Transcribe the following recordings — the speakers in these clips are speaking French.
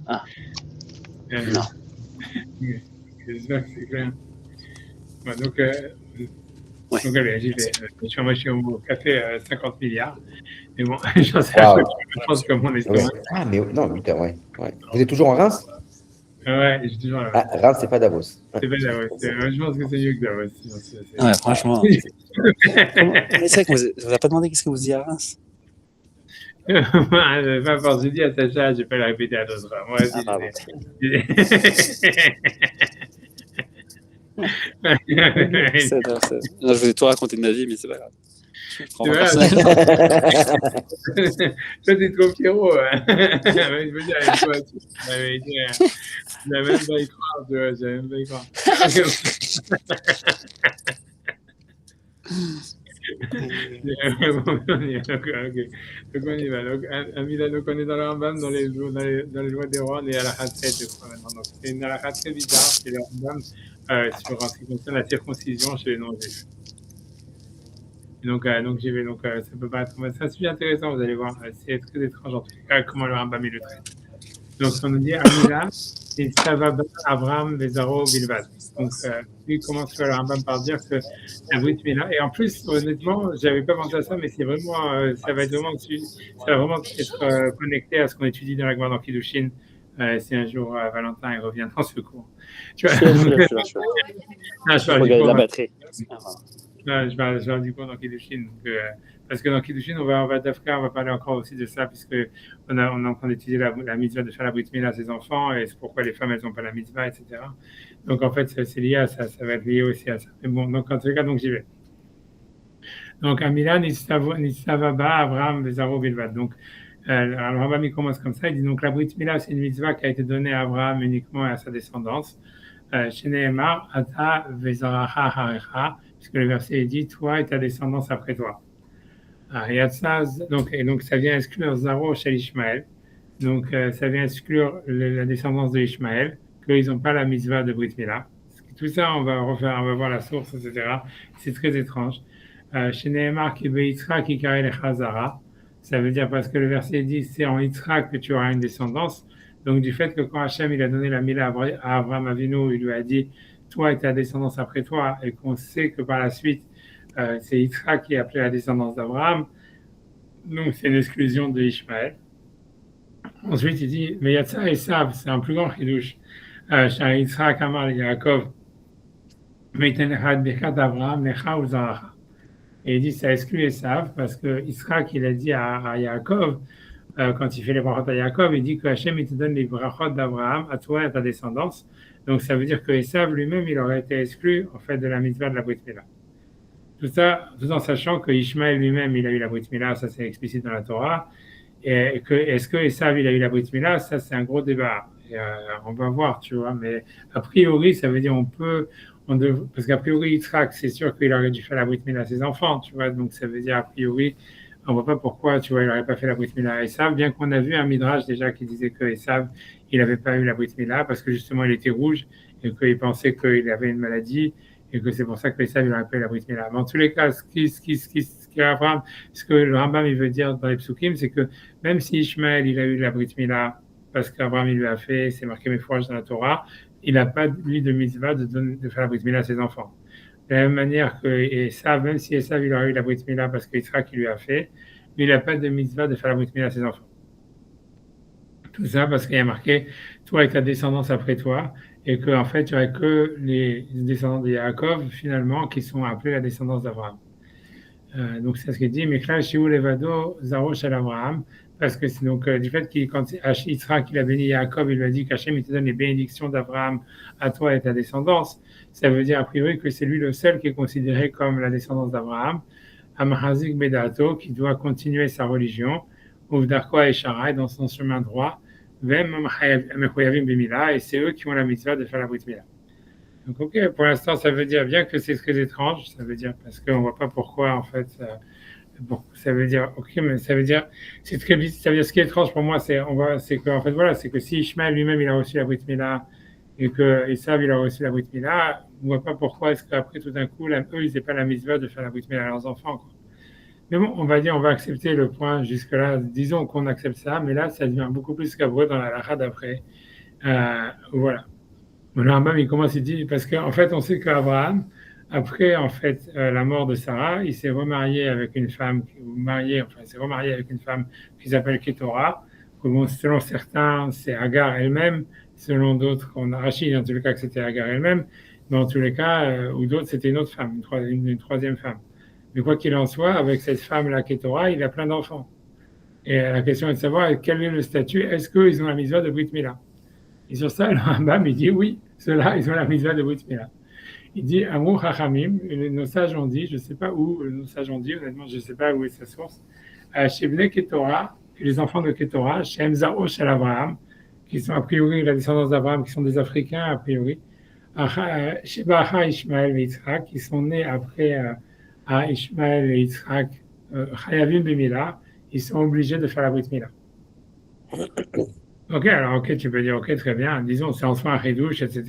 Ah, Euh, non. J'espère que c'est clair. Ouais, Ouais. donc allez, j'y vais. Moi, je suis au café 50 milliards. Mais bon, j'en sais un peu Waouh. plus, je pense, que mon Ouais. estomac. Ah, mais non, 8 heures, ouais. Ouais. Vous êtes toujours en Reims? Ouais, j'ai toujours la. Ah, Reims, c'est pas Davos. Ouais. C'est pas Davos. Je pense que c'est mieux que Davos. Sinon, Ouais, franchement. Comment... Mais c'est vrai qu'on vous a pas demandé qu'est-ce que vous disiez à Reims. Pas force, j'ai dit à Sacha, je vais pas la répéter à d'autres fois. Moi Ah, aussi, pardon. Non, je vous ai tout raconté de ma vie, mais c'est pas grave. Je prends C'est pas vrai, personnellement. toi, t'es trop Pierrot. Je veux dire, avec toi, la vérité, je vais même pas y croire, tu vois, je vais même pas y croire. Donc, on y va. Donc, Amila, donc on est dans le Rambam, dans les lois des rois, on est à la Khatset, je crois, maintenant. Donc, c'est une halakha très bizarre chez le Rambam, sur en ce qui concerne la circoncision chez les non-juifs. Donc j'y vais. Donc, ça peut paraître, c'est un sujet intéressant, vous allez voir. C'est très étrange, en tout cas, comment le Rambam il le traite. Donc, on nous dit Amila, et Savaba, Abraham, Bezaro, Bilvad. Donc, lui commence le Rambam par dire que la Brit Mila, et en plus, honnêtement, j'avais pas pensé à ça, mais c'est vraiment, ça va vraiment être connecté à ce qu'on étudie dans la Gemara dans Kiddushin. Si un jour Valentin il revient dans ce cours. Tu vois, Je suis là. non, Je regardais la batterie. Ah, voilà. je parle du cours dans Kiddushin. Parce que dans Kiddushin, on va parler encore aussi de ça, puisque on est en train d'étudier la mitzvah de faire la brit mila à ses enfants, et c'est pourquoi les femmes, elles n'ont pas la mitzvah, etc. Donc, en fait, c'est lié à ça, ça va être lié aussi à ça. Mais bon, donc, en tout cas, donc, j'y vais. Donc, Amila, Nitzavaba, Abraham, Bezaro, Bilvad. Donc, alors, Rambam, il commence comme ça, il dit, donc, la brit mila, c'est une mitzvah qui a été donnée à Abraham uniquement et à sa descendance. Chez Nehemar, Ata, Vezaracha, Harecha, puisque le verset dit, toi et ta descendance après toi. Donc ça vient exclure Zaro chez Ishmaël. Donc ça vient exclure la descendance de Ishmaël, qu'ils n'ont pas la mitzvah de Brit Mila. Tout ça, on va voir la source, etc. C'est très étrange. Chez Nehemar, qui veut Yitzhak, qui carré les Chazara. Ça veut dire parce que le verset dit c'est en Yitzhak que tu auras une descendance. Donc du fait que quand Hachem il a donné la Mila à Abraham Avinu, il lui a dit toi et ta descendance après toi, et qu'on sait que par la suite c'est Yitzhak qui a appelé la descendance d'Abraham, donc c'est une exclusion de Ishmaël. Ensuite, il dit, mais Yatsa et Sav, c'est un plus grand chidouche. Car Yitzhak Amar Yaakov, Meitenechad Birkat Abraham, Lecha ou Zaracha. Et il dit, ça exclut Esav, parce que Yitzhak, il a dit à Yaakov, quand il fait les brachot à Yaakov, il dit que Hachem, il te donne les brachot d'Abraham à toi et à ta descendance. Donc ça veut dire que Esav lui-même, il aurait été exclu, en fait, de la mitzvah de la Brit Mila. Tout ça, tout en sachant que Ishmaël lui-même, il a eu la Brit Mila, ça c'est explicite dans la Torah. Et est-ce que Esav, il a eu la Brit Mila, ça c'est un gros débat. Et, on va voir, tu vois. Mais a priori, ça veut dire parce qu'a priori, Yitzhak, c'est sûr qu'il aurait dû faire la Brit Mila à ses enfants, tu vois. Donc ça veut dire a priori, on ne voit pas pourquoi, tu vois, il n'aurait pas fait la Brit Mila à Esav, bien qu'on a vu un midrash déjà qui disait que Esav, il n'avait pas eu la Brit Mila parce que justement il était rouge et qu'il pensait qu'il avait une maladie. Et que c'est pour ça que Esav il aurait pas eu la Brit Mila. Mais en tous les cas, ce que le Rambam il veut dire dans les psukim, c'est que même si Ishmaël il a eu la Brit Mila parce qu'Abraham il lui a fait, c'est marqué Mephouach dans la Torah, il n'a pas lui de mitzvah de faire la Brit Mila à ses enfants. De la même manière que Esav, même si Esav il aurait eu la Brit Mila parce qu'Yitzhak il lui a fait, lui il n'a pas de mitzvah de faire la Brit Mila à ses enfants. Tout ça parce qu'il y a marqué toi et ta descendance après toi, et qu'en fait, il n'y aurait que les descendants de Yaakov, finalement, qui sont appelés la descendance d'Abraham. Donc, c'est ce qu'il dit, Mekhlal Shiou Levado Zarosh al Abraham, parce que c'est donc du fait qu'il, quand Yitzhak il a béni Yaakov, il lui a dit qu'Hachem il te donne les bénédictions d'Abraham à toi et ta descendance. Ça veut dire a priori que c'est lui le seul qui est considéré comme la descendance d'Abraham. Amahazik Bedato, qui doit continuer sa religion, Uvdarko et Sharai, dans son chemin droit, et c'est eux qui ont la mitzvah de faire la brit mila. Donc, ok, pour l'instant, ça veut dire bien que c'est très étrange, ça veut dire parce qu'on ne voit pas pourquoi, en fait, bon, ça veut dire, ok, mais ça veut dire, c'est très bizarre, ça veut dire ce qui est étrange pour moi, c'est que, en fait, voilà, c'est que si Ishmael lui-même, il a reçu la brit mila, et que Esav, il a reçu la brit mila, on ne voit pas pourquoi est-ce qu'après, tout d'un coup, eux, ils n'aient pas la mitzvah de faire la brit mila à leurs enfants, quoi. Mais bon, on va dire, on va accepter le point jusque-là. Disons qu'on accepte ça, mais là, ça devient beaucoup plus cabreux dans la halakha d'après. Voilà. Le Rambam, il commence, il dit, parce qu'en fait, on sait qu'Abraham, après en fait la mort de Sarah, il s'est remarié avec une femme, il s'est remarié avec une femme qui s'appelle Ketora. Bon, selon certains, c'est Agar elle-même, selon d'autres, on a Rachid dans tous les cas que c'était Agar elle-même, mais en tous les cas, ou d'autres, c'était une autre femme, une troisième femme. Mais quoi qu'il en soit, avec cette femme-là, Ketora, il a plein d'enfants. Et la question est de savoir quel est le statut, est-ce qu'ils ont la mitzvah de Brit Mila? Et sur ça, le Rambam, il dit oui, ceux-là, ils ont la mitzvah de Brit Mila. Il dit Amrou Chachamim, nos sages ont dit, je ne sais pas où nos sages ont dit, honnêtement, je ne sais pas où est sa source, chez Bnei Ketora, les enfants de Ketora, chez Emzao Shel Abraham, qui sont a priori la descendance d'Abraham, qui sont des Africains a priori, chez Bacha Ishmael et Yitzhak, qui sont nés après à Ishmael et Yitzhak, Chayavim Bimila, ils sont obligés de faire la Brit Mila. Ok, alors ok, tu peux dire ok, très bien. Disons, c'est en soi un redouche, etc.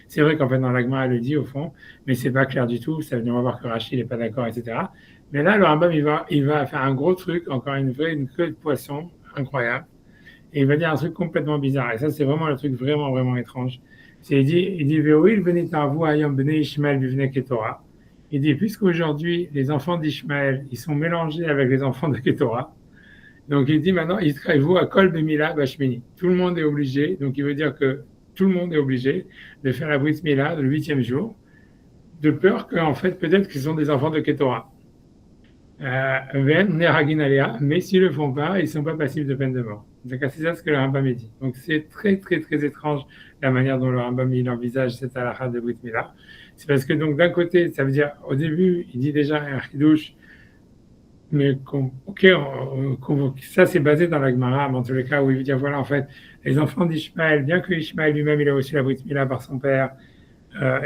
C'est vrai qu'en fait, dans l'Agma, elle le dit au fond, mais c'est pas clair du tout. Ça veut dire, on va voir que Rachid n'est pas d'accord, etc. Mais là, le Rambam, il va faire un gros truc, encore une queue de poisson incroyable. Et il va dire un truc complètement bizarre. Et ça, c'est vraiment le truc vraiment, vraiment étrange. Il dit, Veoil venit tarvu ayam bnei Ishmael bivnei Ketora. Il dit, puisqu'aujourd'hui, les enfants d'Ishmael, ils sont mélangés avec les enfants de Ketora. Donc il dit maintenant, Israël-vous à Kol Bemila Bashmini. Tout le monde est obligé, donc il veut dire que tout le monde est obligé de faire la Brit Mila le 8e jour, de peur qu'en fait, peut-être qu'ils sont des enfants de Ketora. Mais s'ils ne le font pas, ils ne sont pas passibles de peine de mort. Donc c'est ça ce que le Rambam dit. Donc c'est très très très étrange la manière dont le Rambam il envisage cette halakha de Brit Mila. C'est parce que donc d'un côté, ça veut dire au début, il dit déjà un chidouche, mais ça c'est basé dans la Gemara, mais en tous les cas où il veut dire voilà en fait les enfants d'Ishmaël, bien que Ishmaël lui-même il a reçu la Brit Mila par son père,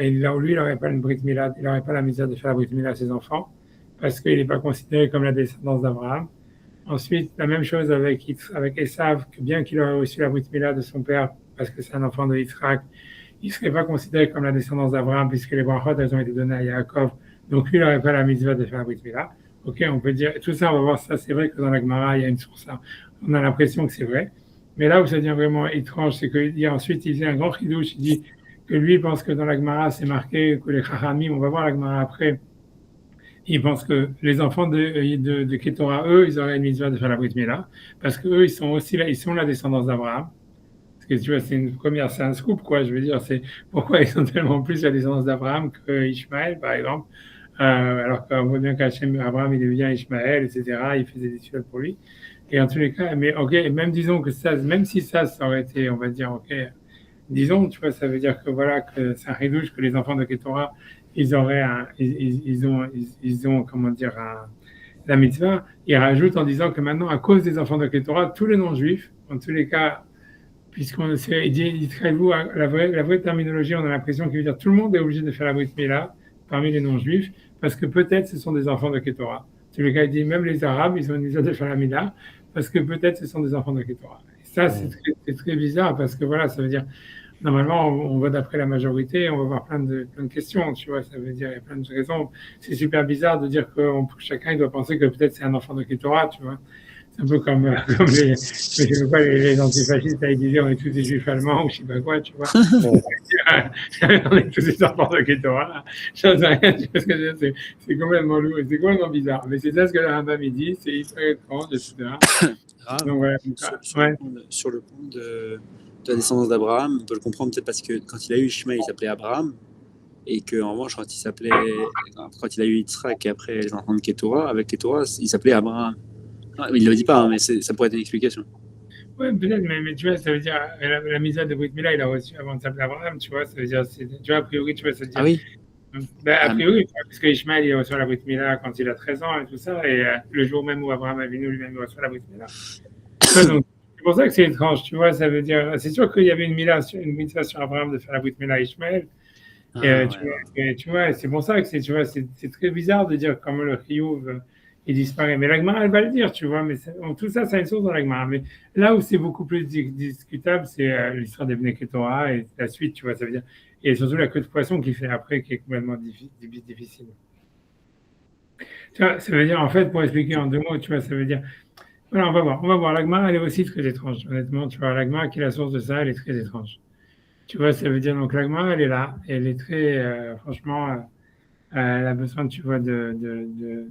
et là où lui il n'aurait pas une Brit Mila, il n'aurait pas la misère de faire la Brit Mila à ses enfants parce qu'il n'est pas considéré comme la descendance d'Abraham. Ensuite la même chose avec Esav, que bien qu'il aurait reçu la Brit Mila de son père parce que c'est un enfant de Yitzhak, il ne serait pas considéré comme la descendance d'Abraham puisque les brachot elles ont été données à Yaakov, donc lui il n'aurait pas la mitzvah de faire la Brit Mila. Ok, on peut dire, tout ça, on va voir ça, c'est vrai que dans la Gemara, il y a une source, on a l'impression que c'est vrai. Mais là où ça devient vraiment étrange, c'est qu'ensuite, il faisait un grand chidouche, il dit que lui, il pense que dans la Gemara, c'est marqué que les Chachamim, on va voir la Gemara après, il pense que les enfants de Ketora, eux, ils auraient une mitzvah de faire la Brit Mila, parce qu'eux, ils sont aussi là, ils sont la descendance d'Abraham. Parce que tu vois, c'est un scoop, quoi, je veux dire, c'est pourquoi ils sont tellement plus la descendance d'Abraham que Ishmaël, par exemple. Alors qu'on voit bien qu'Abraham, il devient Ishmaël, etc. Il faisait des tuiles pour lui. Et en tous les cas, mais ok, même disons que ça, même si ça aurait été, on va dire, ok, disons, tu vois, ça veut dire que voilà, que c'est un ridouche que les enfants de Ketora, ils auraient ils ont, comment dire, la mitzvah. Il rajoute en disant que maintenant, à cause des enfants de Ketora, tous les non-juifs, en tous les cas, puisqu'on sait, il dit, la vraie terminologie, on a l'impression qu'il veut dire tout le monde est obligé de faire la Brit Mila parmi les non-juifs, parce que peut-être ce sont des enfants de Ketora. C'est le cas, il dit même les Arabes, ils ont une mitzvah de faire la Mila, parce que peut-être ce sont des enfants de Ketora. Et ça, c'est très bizarre, parce que voilà, ça veut dire, normalement, on va d'après la majorité, on va avoir plein de questions, tu vois, ça veut dire, il y a plein de raisons. C'est super bizarre de dire que chacun il doit penser que peut-être c'est un enfant de Ketora, tu vois. C'est un peu comme je sais pas, les antifascistes, ils disaient on est tous des juifs allemands ou je sais pas quoi, tu vois. On est tous des enfants de Ketora. Je sais rien, tu vois ce que je veux dire, c'est complètement lourd, c'est complètement bizarre. Mais c'est ça ce que le Rambam dit, c'est hyper étrange, etc. Donc, voilà, sur le point de la descendance d'Abraham, on peut le comprendre peut-être parce que quand il a eu Ishmael, il s'appelait Abraham, et qu'en revanche, quand il a eu Yitzhak et après les enfants de Ketora, avec Ketora, il s'appelait Abraham. Non, il ne le dit pas, hein, mais ça pourrait être une explication. Oui, peut-être, mais tu vois, ça veut dire, la misère de Brit Mila, il a reçu avant de s'appeler Abraham, tu vois, ça veut dire, tu vois, a priori, tu vois, ça veut dire. Ah oui. A priori, parce que Ishmael, il reçoit la Brit Mila quand il a 13 ans et tout ça, et le jour même où Abraham a venu, lui-même, il reçoit la Brit Mila. Donc, c'est pour ça que c'est étrange, tu vois, ça veut dire, c'est sûr qu'il y avait une mitzvah sur Abraham de faire la Brit Mila à Ishmael, tu vois, c'est pour ça que tu vois, c'est très bizarre de dire comment le Chiyuv il disparaît. Mais la Gemara, elle va le dire, tu vois, mais tout ça, ça a une source dans la Gemara. Mais là où c'est beaucoup plus discutable, c'est l'histoire des Bnei Ketora et la suite, tu vois, ça veut dire, et surtout la queue de poisson qui fait après, qui est complètement difficile. Tu vois, ça veut dire, en fait, pour expliquer en 2 mots, tu vois, ça veut dire, voilà, on va voir. L'Agmara, elle est aussi très étrange. Honnêtement, tu vois, l'Agmara, qui est la source de ça, elle est très étrange. Tu vois, ça veut dire, donc l'Agmara, elle est là, elle est très, franchement, elle a besoin, tu vois,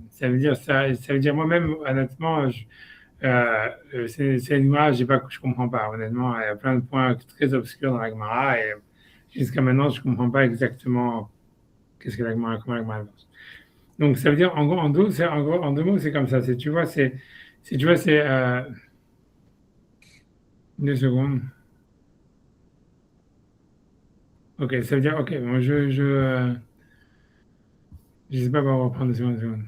ça veut dire ça veut dire moi-même, honnêtement, c'est une Gemara, je comprends pas, honnêtement, il y a plein de points très obscurs dans la Gemara et jusqu'à maintenant, je comprends pas exactement qu'est-ce que la Gemara, comment la Gemara avance. Donc, ça veut dire, en gros, en 2 mots, c'est comme ça, tu vois, tu vois, 2 secondes. Ok, ça veut dire, ok, bon, je sais pas, on va reprendre 2 secondes.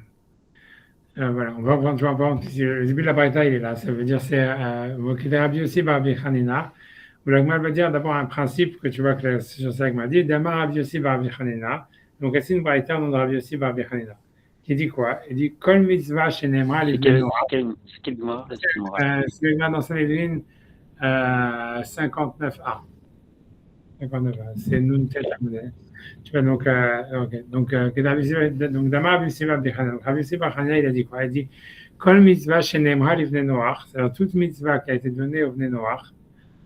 Voilà, on va reprendre, tu vois, le début de la Braïta, il est là. Ça veut dire, c'est Rabbi Yossi bar Rabbi Hanina, où la Gemara va dire d'abord un principe que tu vois que sur ça m'a dit, Damar Rabbi Yossi bar Rabbi Hanina. Donc, c'est une Braïta au nom de Rabbi Yossi bar Rabbi Hanina. Qui dit quoi? Il dit, Kol mitzvah shenemra C'est livnei quel, Noach. c'est quel Gemara? Est-ce que tu me rappelles? C'est le Gemara dans Sanhedrin 59a. 59a. C'est Nun Tet Amudeh. Tu vois, donc Damar Rabbi Yossi bar Rabbi Hanina. Rabbi Yossi bar Hanina, il a dit quoi? Il dit, Kol mitzvah shenemra livnei Noach. C'est-à-dire toute mitzvah qui a été donnée aux Bnei Noach,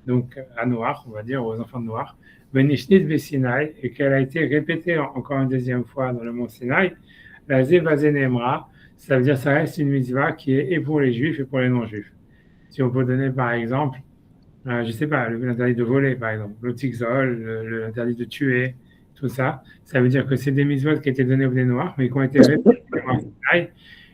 donc à Noach, on va dire, aux enfants de Noach, Benishnit Besinaï, et qu'elle a été répétée encore une deuxième fois dans le mont Sinaï, la Zevazé Nemra, ça veut dire que ça reste une mitzvah qui est et pour les juifs et pour les non-juifs. Si on peut donner par exemple, je ne sais pas, l'interdit de voler par exemple, l'otikzol, l'interdit de tuer, tout ça, ça veut dire que c'est des mitzvot qui étaient données aux Bnei Noach, mais qui ont été répétées dans le Sinaï.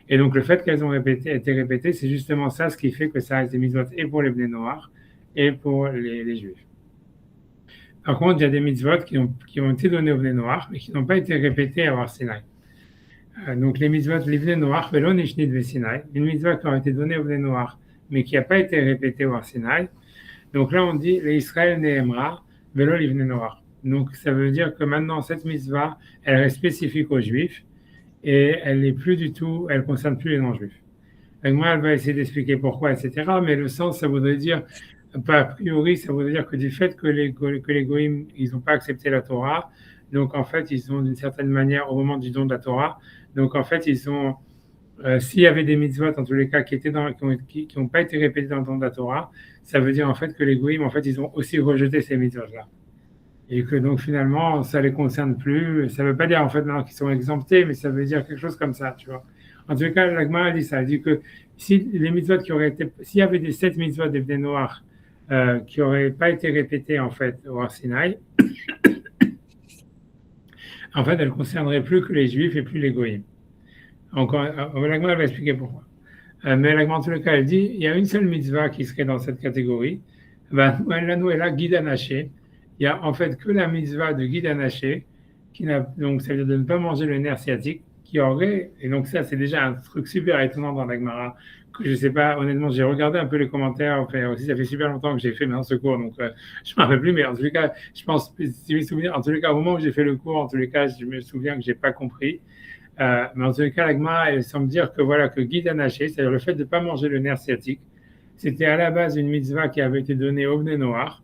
Et donc le fait qu'elles ont été répétées, c'est justement ça ce qui fait que ça reste des mitzvot et pour les Bnei Noach et pour les juifs. Par contre, il y a des mitzvot qui ont été donnés aux Bnei Noach, mais qui n'ont pas été répétés à Har Sinaï. Donc les mitzvot, les Bnei Noach, velo nishnit vesinaï, une mitzvah qui a été donnée aux Bnei Noach, mais qui n'a pas été répétée au Har Sinaï. Donc là, on dit les Israël neemra, velo livnei Noach. Donc ça veut dire que maintenant, cette mitzvah, elle est spécifique aux juifs, et elle n'est plus du tout, elle ne concerne plus les non-juifs. Donc moi, elle va essayer d'expliquer pourquoi, etc. Mais le sens, ça voudrait dire, pas a priori, ça voudrait dire que du fait que les goïms, ils n'ont pas accepté la Torah, donc en fait, ils ont d'une certaine manière, au moment du don de la Torah, donc en fait, ils ont, s'il y avait des mitzvot, en tous les cas, qui n'ont pas été répétés dans le don de la Torah, ça veut dire en fait que les goïms, en fait, ils ont aussi rejeté ces mitzvot-là. Et que donc finalement, ça ne les concerne plus. Ça ne veut pas dire en fait maintenant qu'ils sont exemptés, mais ça veut dire quelque chose comme ça, tu vois. En tout cas, l'Agma a dit ça. Elle dit que si les mitzvot s'il y avait des 7 mitzvot des Bnei Noach qui n'auraient pas été répétées en fait au Har Sinaï, en fait, elles ne concerneraient plus que les Juifs et plus les Goïms. Encore, l'Agma va expliquer pourquoi. Mais l'Agma, en tout cas, elle dit il y a une seule mitzvah qui serait dans cette catégorie. Ben, la Noëlla Guide Anaché. Il n'y a en fait que la mitzvah de Guide Anaché, donc ça veut dire de ne pas manger le nerf sciatique, qui aurait, et donc ça c'est déjà un truc super étonnant dans la Gemara, que je ne sais pas, honnêtement, j'ai regardé un peu les commentaires, enfin aussi ça fait super longtemps que j'ai fait maintenant ce cours, donc je ne me rappelle plus, mais en tous les cas, je pense, si je me souviens, en tous les cas, au moment où j'ai fait le cours, en tous les cas, je me souviens que je n'ai pas compris. Mais en tous les cas, la Gemara, elle semble dire que voilà, que Guide Anaché, c'est-à-dire le fait de ne pas manger le nerf sciatique, c'était à la base une mitzvah qui avait été donnée au Bnei Noach,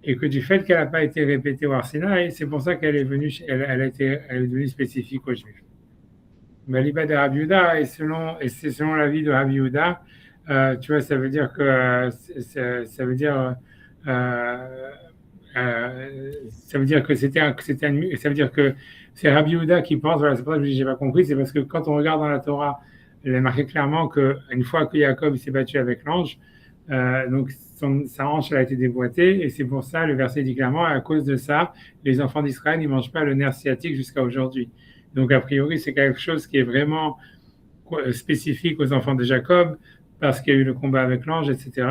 et que du fait qu'elle n'a pas été répétée au Har Sinaï, c'est pour ça qu'elle est venue, elle est devenue spécifique aux Juifs. Mais l'ibad de Rabbi Yehuda, et c'est selon l'avis de Rabbi Yehuda, tu vois, ça veut dire que ça veut dire que ça veut dire que c'est Rabbi Yehuda qui pense, voilà, c'est pour ça que je dis j'ai pas compris, c'est parce que quand on regarde dans la Torah, il est marqué clairement qu'une fois que Jacob s'est battu avec l'ange, donc sa hanche elle a été déboîtée, et c'est pour ça, le verset dit clairement, à cause de ça, les enfants d'Israël ne mangent pas le nerf sciatique jusqu'à aujourd'hui. Donc a priori, c'est quelque chose qui est vraiment spécifique aux enfants de Jacob, parce qu'il y a eu le combat avec l'ange, etc.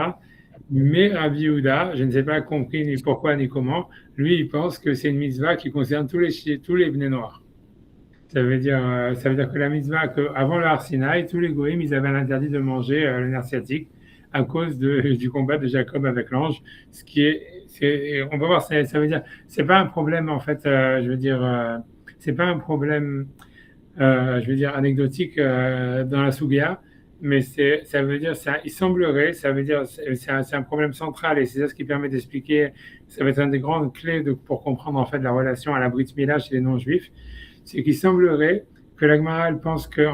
Mais Rabbi Yehuda, je ne sais pas compris ni pourquoi ni comment, lui il pense que c'est une mitzvah qui concerne tous les Bnei Noirs. Ça veut dire que la mitzvah, qu'avant le Har Sinaï, tous les goïms, ils avaient l'interdit de manger le nerf sciatique à cause du combat de Jacob avec l'ange, ce qui on va voir, ça veut dire, c'est pas un problème en fait, c'est pas un problème, je veux dire anecdotique dans la Sougia, mais ça veut dire, il semblerait, ça veut dire, c'est un problème central, et c'est ça ce qui permet d'expliquer, ça va être une des grandes clés pour comprendre en fait la relation à la Brit Mila chez les non-juifs, c'est qu'il semblerait que la Gemara, elle pense que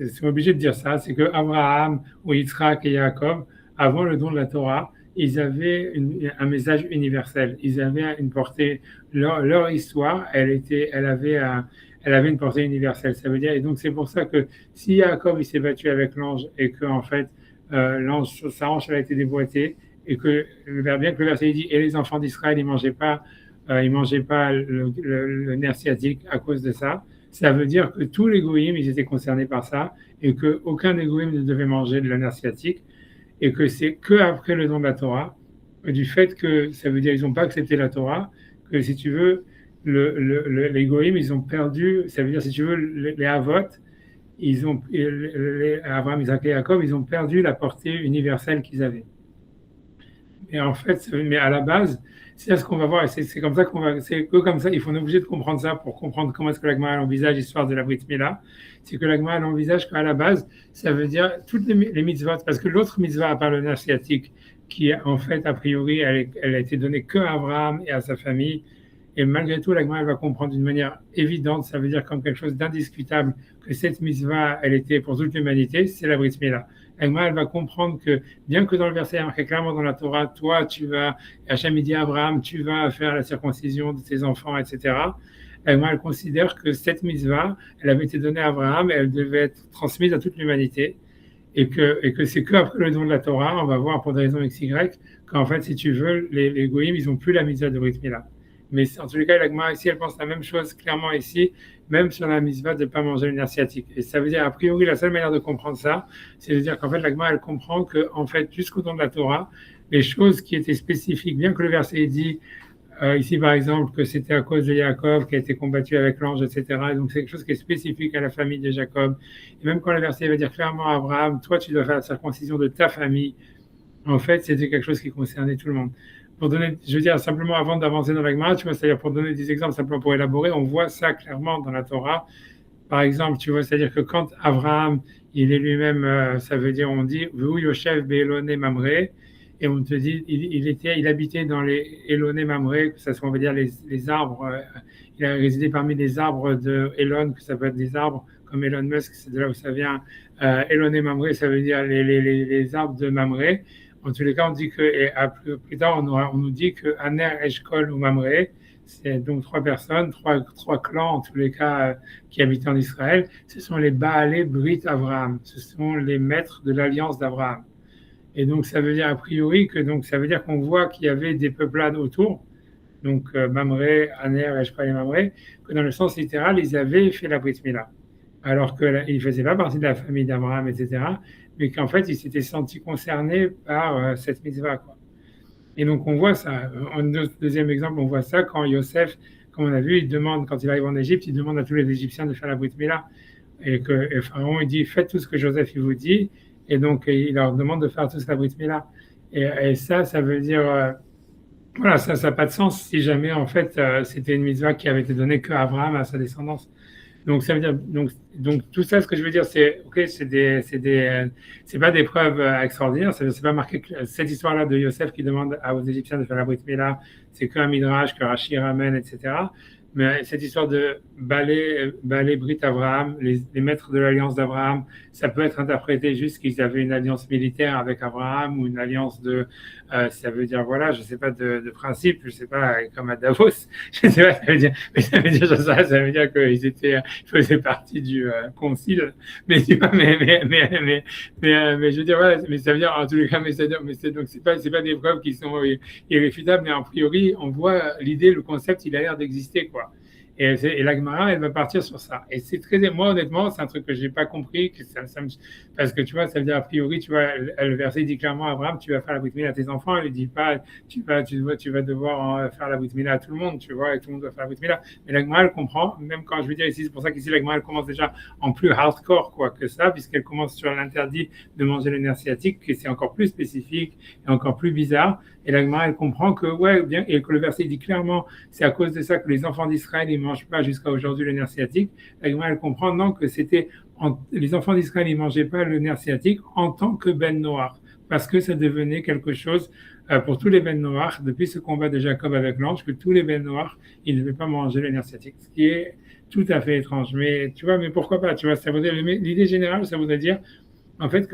c'est obligé de dire ça, c'est que Abraham ou Yitzhak et Yaakov, avant le don de la Torah, ils avaient un message universel. Ils avaient une portée. Leur histoire, elle avait une portée universelle. Ça veut dire, et donc c'est pour ça que si Yaakov il s'est battu avec l'ange et que en fait l'ange, sa hanche elle a été déboîtée et que bien que le verset dit et les enfants d'Israël ils mangeaient pas le nerf sciatique à cause de ça. Ça veut dire que tous les goïms, ils étaient concernés par ça et qu'aucun des goïms ne devait manger de la nerf sciatique et que c'est que après le don de la Torah, du fait que ça veut dire qu'ils n'ont pas accepté la Torah, que si tu veux, les goïms, ils ont perdu, ça veut dire si tu veux, les Havot, Abraham, Isaac et Jacob, ils ont perdu la portée universelle qu'ils avaient. Et en fait, mais à la base, c'est ce qu'on va voir, c'est comme ça c'est que comme ça, il faut être obligé de comprendre ça pour comprendre comment est-ce que la Gemara envisage l'histoire de la Brit Mila. C'est que la Gemara envisage qu'à la base, ça veut dire toutes les mitzvot, parce que l'autre mitzvah, à part le nerf sciatique, qui en fait, a priori, elle a été donnée que à Abraham et à sa famille, et malgré tout, la Gemara va comprendre d'une manière évidente, ça veut dire comme quelque chose d'indiscutable, que cette mitzvah, elle était pour toute l'humanité, c'est la Brit Mila. La Gemara, elle va comprendre que, bien que dans le verset, il y a marqué clairement dans la Torah, toi, Hachem dit à Abraham, tu vas faire la circoncision de tes enfants, etc. La Gemara, elle considère que cette mitzvah, elle avait été donnée à Abraham et elle devait être transmise à toute l'humanité. Et que c'est qu'après le don de la Torah, on va voir pour des raisons XY, qu'en fait, si tu veux, les goïms, ils n'ont plus la mitzvah de Brit Mila. Mais en tous les cas, la Gemara ici, elle pense la même chose clairement ici, même sur la mitzvah de ne pas manger le nerf sciatique. Et ça veut dire, a priori, la seule manière de comprendre ça, c'est de dire qu'en fait, la Gemara, elle comprend que, en fait, jusqu'au don de la Torah, les choses qui étaient spécifiques, bien que le verset dit, ici par exemple, que c'était à cause de Jacob qui a été combattu avec l'ange, etc. Et donc c'est quelque chose qui est spécifique à la famille de Jacob. Et même quand le verset va dire clairement à Abraham, toi tu dois faire la circoncision de ta famille, en fait, c'était quelque chose qui concernait tout le monde. Pour donner, je veux dire, simplement avant d'avancer dans la Gemara, tu vois, c'est-à-dire pour donner des exemples, simplement pour élaborer, on voit ça clairement dans la Torah. Par exemple, tu vois, c'est-à-dire que quand Abraham, il est lui-même, ça veut dire, on dit, V'hu Yoshev be'Elonei Mamre, et on te dit, il habitait dans les Elonei Mamre, que ça soit, on va dire, les arbres, il a résidé parmi les arbres de Elon, que ça peut être des arbres comme Elon Musk, c'est de là où ça vient. Elonei Mamre, ça veut dire les arbres de Mamre. En tous les cas, on dit que, et plus tard, on nous dit que Aner, Eshkol ou Mamre, c'est donc trois personnes, trois clans en tous les cas qui habitent en Israël. Ce sont les Baalé Brit Avraham, ce sont les maîtres de l'alliance d'Abraham. Et donc ça veut dire a priori que donc ça veut dire qu'on voit qu'il y avait des peuplades autour, donc Mamre, Aner, Eshkol et Mamre, que dans le sens littéral ils avaient fait la Brit Mila, alors qu'ils ne faisaient pas partie de la famille d'Abraham, etc. Mais qu'en fait, ils s'étaient sentis concernés par cette mitzvah, quoi. Et donc, on voit ça. En deuxième exemple, on voit ça quand Yosef, comme on a vu, il demande, quand il arrive en Égypte, il demande à tous les Égyptiens de faire la Brit Mila. Et Pharaon, il dit, faites tout ce que Joseph il vous dit. Et donc, il leur demande de faire tous la Brit Mila. Et ça veut dire, voilà, ça n'a pas de sens si jamais, en fait, c'était une mitzvah qui avait été donnée qu'à Abraham, à sa descendance. Donc ça veut dire donc tout ça, ce que je veux dire, c'est ok, c'est pas des preuves extraordinaires, c'est pas marqué que cette histoire-là de Yosef qui demande aux Égyptiens de faire la Brit Mila, c'est qu'un midrash que Rashi ramène, etc. Mais cette histoire de Baalé Brit Abraham, les maîtres de l'alliance d'Abraham, ça peut être interprété juste qu'ils avaient une alliance militaire avec Abraham ou une alliance ça veut dire, voilà, je sais pas, de principe, je sais pas, comme à Davos, je sais pas, ça veut dire, mais ça veut dire ça veut dire qu'ils faisaient partie du concile, mais tu vois, mais je veux dire, voilà, mais ça veut dire, en tous les cas, donc c'est pas des preuves qui sont irréfutables, mais a priori, on voit l'idée, le concept, il a l'air d'exister, quoi. Et la Gemara, elle va partir sur ça. Et c'est moi, honnêtement, c'est un truc que j'ai pas compris, parce que tu vois, ça veut dire, a priori, tu vois, le verset dit clairement à Abraham, tu vas faire la Brit Mila à tes enfants. Il dit pas, tu vas devoir faire la Brit Mila à tout le monde, tu vois, et tout le monde doit faire la Brit Mila. Mais la Gemara, elle comprend, même quand je veux dire ici, c'est pour ça qu'ici, la Gemara, elle commence déjà en plus hardcore, quoi, que ça, puisqu'elle commence sur l'interdit de manger le nerf sciatique, que c'est encore plus spécifique et encore plus bizarre. Et la Gemara, elle comprend que, ouais, bien, et que le verset dit clairement, c'est à cause de ça que les enfants d'Israël, ils mangent pas jusqu'à aujourd'hui le nerf sciatique. La Gemara, elle comprend, non, que les enfants d'Israël, ils mangeaient pas le nerf sciatique en tant que ben noir. parce que ça devenait quelque chose pour tous les Ben Noach, depuis ce combat de Jacob avec l'ange, que tous les Ben Noach, ils ne devaient pas manger le nerf sciatique, ce qui est tout à fait étrange. Mais tu vois, mais pourquoi pas? Tu vois, ça voudrait, l'idée générale, ça voudrait dire en fait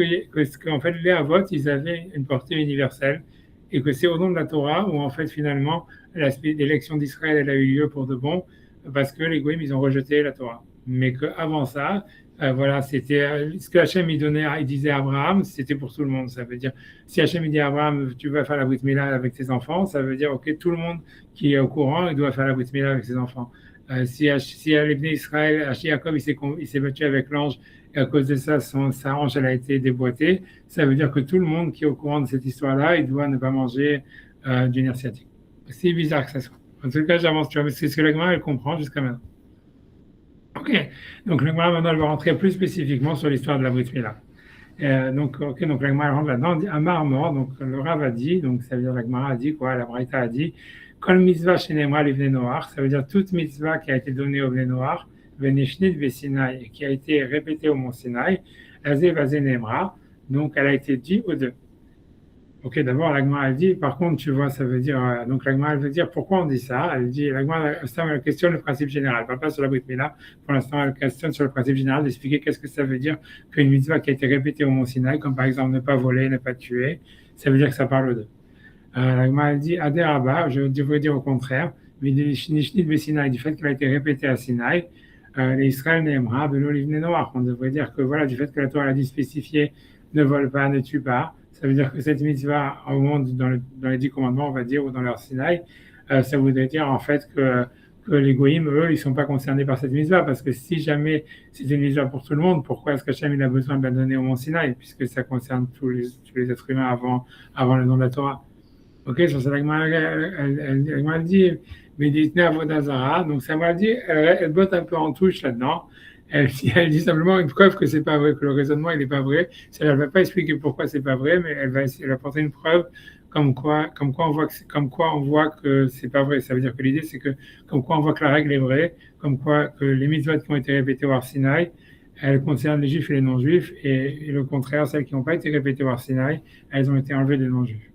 en fait, les Havot, ils avaient une portée universelle et que c'est au nom de la Torah où en fait finalement l'élection d'Israël elle a eu lieu pour de bon parce que les Goïms ils ont rejeté la Torah. Mais qu'avant ça, voilà, c'était ce que Hachem il disait à Abraham, c'était pour tout le monde. Ça veut dire, si Hachem il dit à Abraham, tu vas faire la Brit Mila avec tes enfants, ça veut dire, ok, tout le monde qui est au courant, il doit faire la Brit Mila avec ses enfants. Si à l'Ibné Israël, Jacob il s'est battu avec l'ange et à cause de ça, sa hanche elle a été déboîtée, ça veut dire que tout le monde qui est au courant de cette histoire-là, il doit ne pas manger du nerf sciatique. C'est bizarre que ça soit. En tout cas, j'avance, tu vois, mais c'est ce que la Gemara elle comprend jusqu'à maintenant. Ok, donc la Gemara maintenant elle va rentrer plus spécifiquement sur l'histoire de la Brit Mila. Donc la Gemara rentre là-dedans, Amar mort, donc le Rav a dit, donc ça veut dire la Gemara a dit quoi, la Braïta a dit, Kol mitzvah shenemra livnei Noach, ça veut dire toute mitzvah qui a été donnée au Bnei Noach, Venishnet Vesinaï, qui a été répétée au mont Sinaï, Azé Vazé Nemra, donc elle a été dit aux deux. Ok, d'abord la Gemara elle dit, par contre tu vois, ça veut dire, donc la Gemara elle veut dire pourquoi on dit ça, elle dit, la Gemara elle questionne le principe général, pas sur la Brit Mila, pour l'instant elle questionne sur le principe général d'expliquer qu'est-ce que ça veut dire qu'une mitzvah qui a été répétée au mont Sinaï, comme par exemple ne pas voler, ne pas tuer, ça veut dire que ça parle d'eux. La Gemara dit Ader Abba, je devrais dire au contraire, mais du fait qu'elle a été répétée à Sinaï, les Israël n'aimera Beno Livne Noach. On devrait dire que voilà, du fait que la Torah a dit spécifié ne vole pas, ne tue pas, ça veut dire que cette mitzvah, au monde, dans les 10 commandements, on va dire, ou dans leur Sinaï, ça voudrait dire en fait que les Goïms, eux, ils ne sont pas concernés par cette mitzvah, parce que si jamais c'était une mitzvah pour tout le monde, pourquoi est-ce qu'Hachem il a besoin de la donner au mont Sinaï, puisque ça concerne tous les êtres humains avant le nom de la Torah. Ok, sur ça, la Gemara elle dit, Méditne Avodazara, donc ça m'a dit, elle botte un peu en touche là-dedans. Elle dit simplement une preuve que c'est pas vrai, que le raisonnement il n'est pas vrai. Elle ne va pas expliquer pourquoi c'est pas vrai, mais elle va apporter une preuve comme quoi on voit que c'est pas vrai. Ça veut dire que l'idée c'est que comme quoi on voit que la règle est vraie, comme quoi que les mitzvot qui ont été répétées au Har Sinaï, elles concernent les juifs et les non-juifs, et le contraire, celles qui n'ont pas été répétées au Har Sinaï, elles ont été enlevées des non-juifs.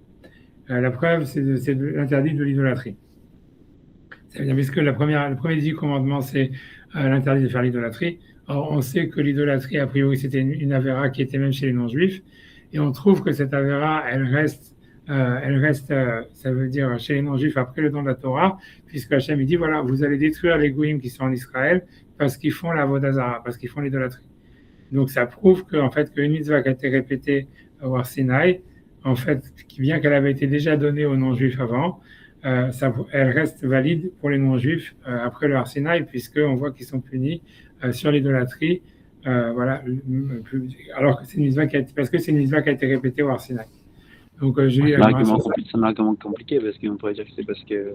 La preuve, c'est l'interdit de l'idolâtrie. Ça veut dire, puisque le premier 10 commandements, c'est l'interdit de faire l'idolâtrie. Or, on sait que l'idolâtrie, a priori, c'était une avéra qui était même chez les non-juifs. Et on trouve que cette avéra, elle reste, ça veut dire, chez les non-juifs après le don de la Torah, puisque Hachem, il dit, voilà, vous allez détruire les goïms qui sont en Israël parce qu'ils font la vodazara, parce qu'ils font l'idolâtrie. Donc, ça prouve qu'en fait, qu'une mitzvah qui a été répétée au Har Sinaï, en fait, bien qu'elle avait été déjà donnée aux non-juifs avant, elle reste valide pour les non-juifs après le Har Sinaï, puisqu'on voit qu'ils sont punis sur l'idolâtrie, voilà, alors que c'est une mitzvah parce que c'est une mitzvah qui a été répétée au Har Sinaï. Donc, c'est un argument compliqué, parce qu'on pourrait dire que c'est parce que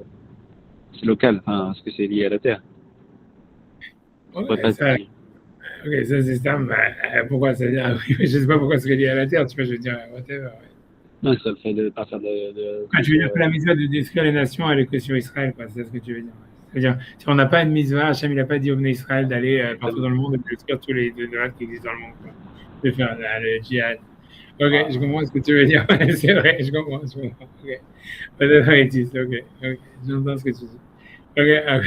c'est local, enfin, parce que c'est lié à la terre. Ok, ça c'est ça, pourquoi ça dire, je sais pas pourquoi c'est lié à la terre, tu vois, je veux dire, whatever. Non, ça le fait de partir de tu veux dire que la mitzvah de détruire les nations, elle est que sur Israël, quoi. C'est ce que tu veux dire. C'est-à-dire, si on n'a pas une mitzvah, Hachem, il n'a pas dit au Bnei Israël d'aller partout dans le monde et de détruire tous les idolâtres qui existent dans le monde, quoi. De faire le djihad. Ok, je comprends ce que tu veux dire. C'est vrai, je comprends. Ok. Ok, j'entends ce que tu dis. Ok, en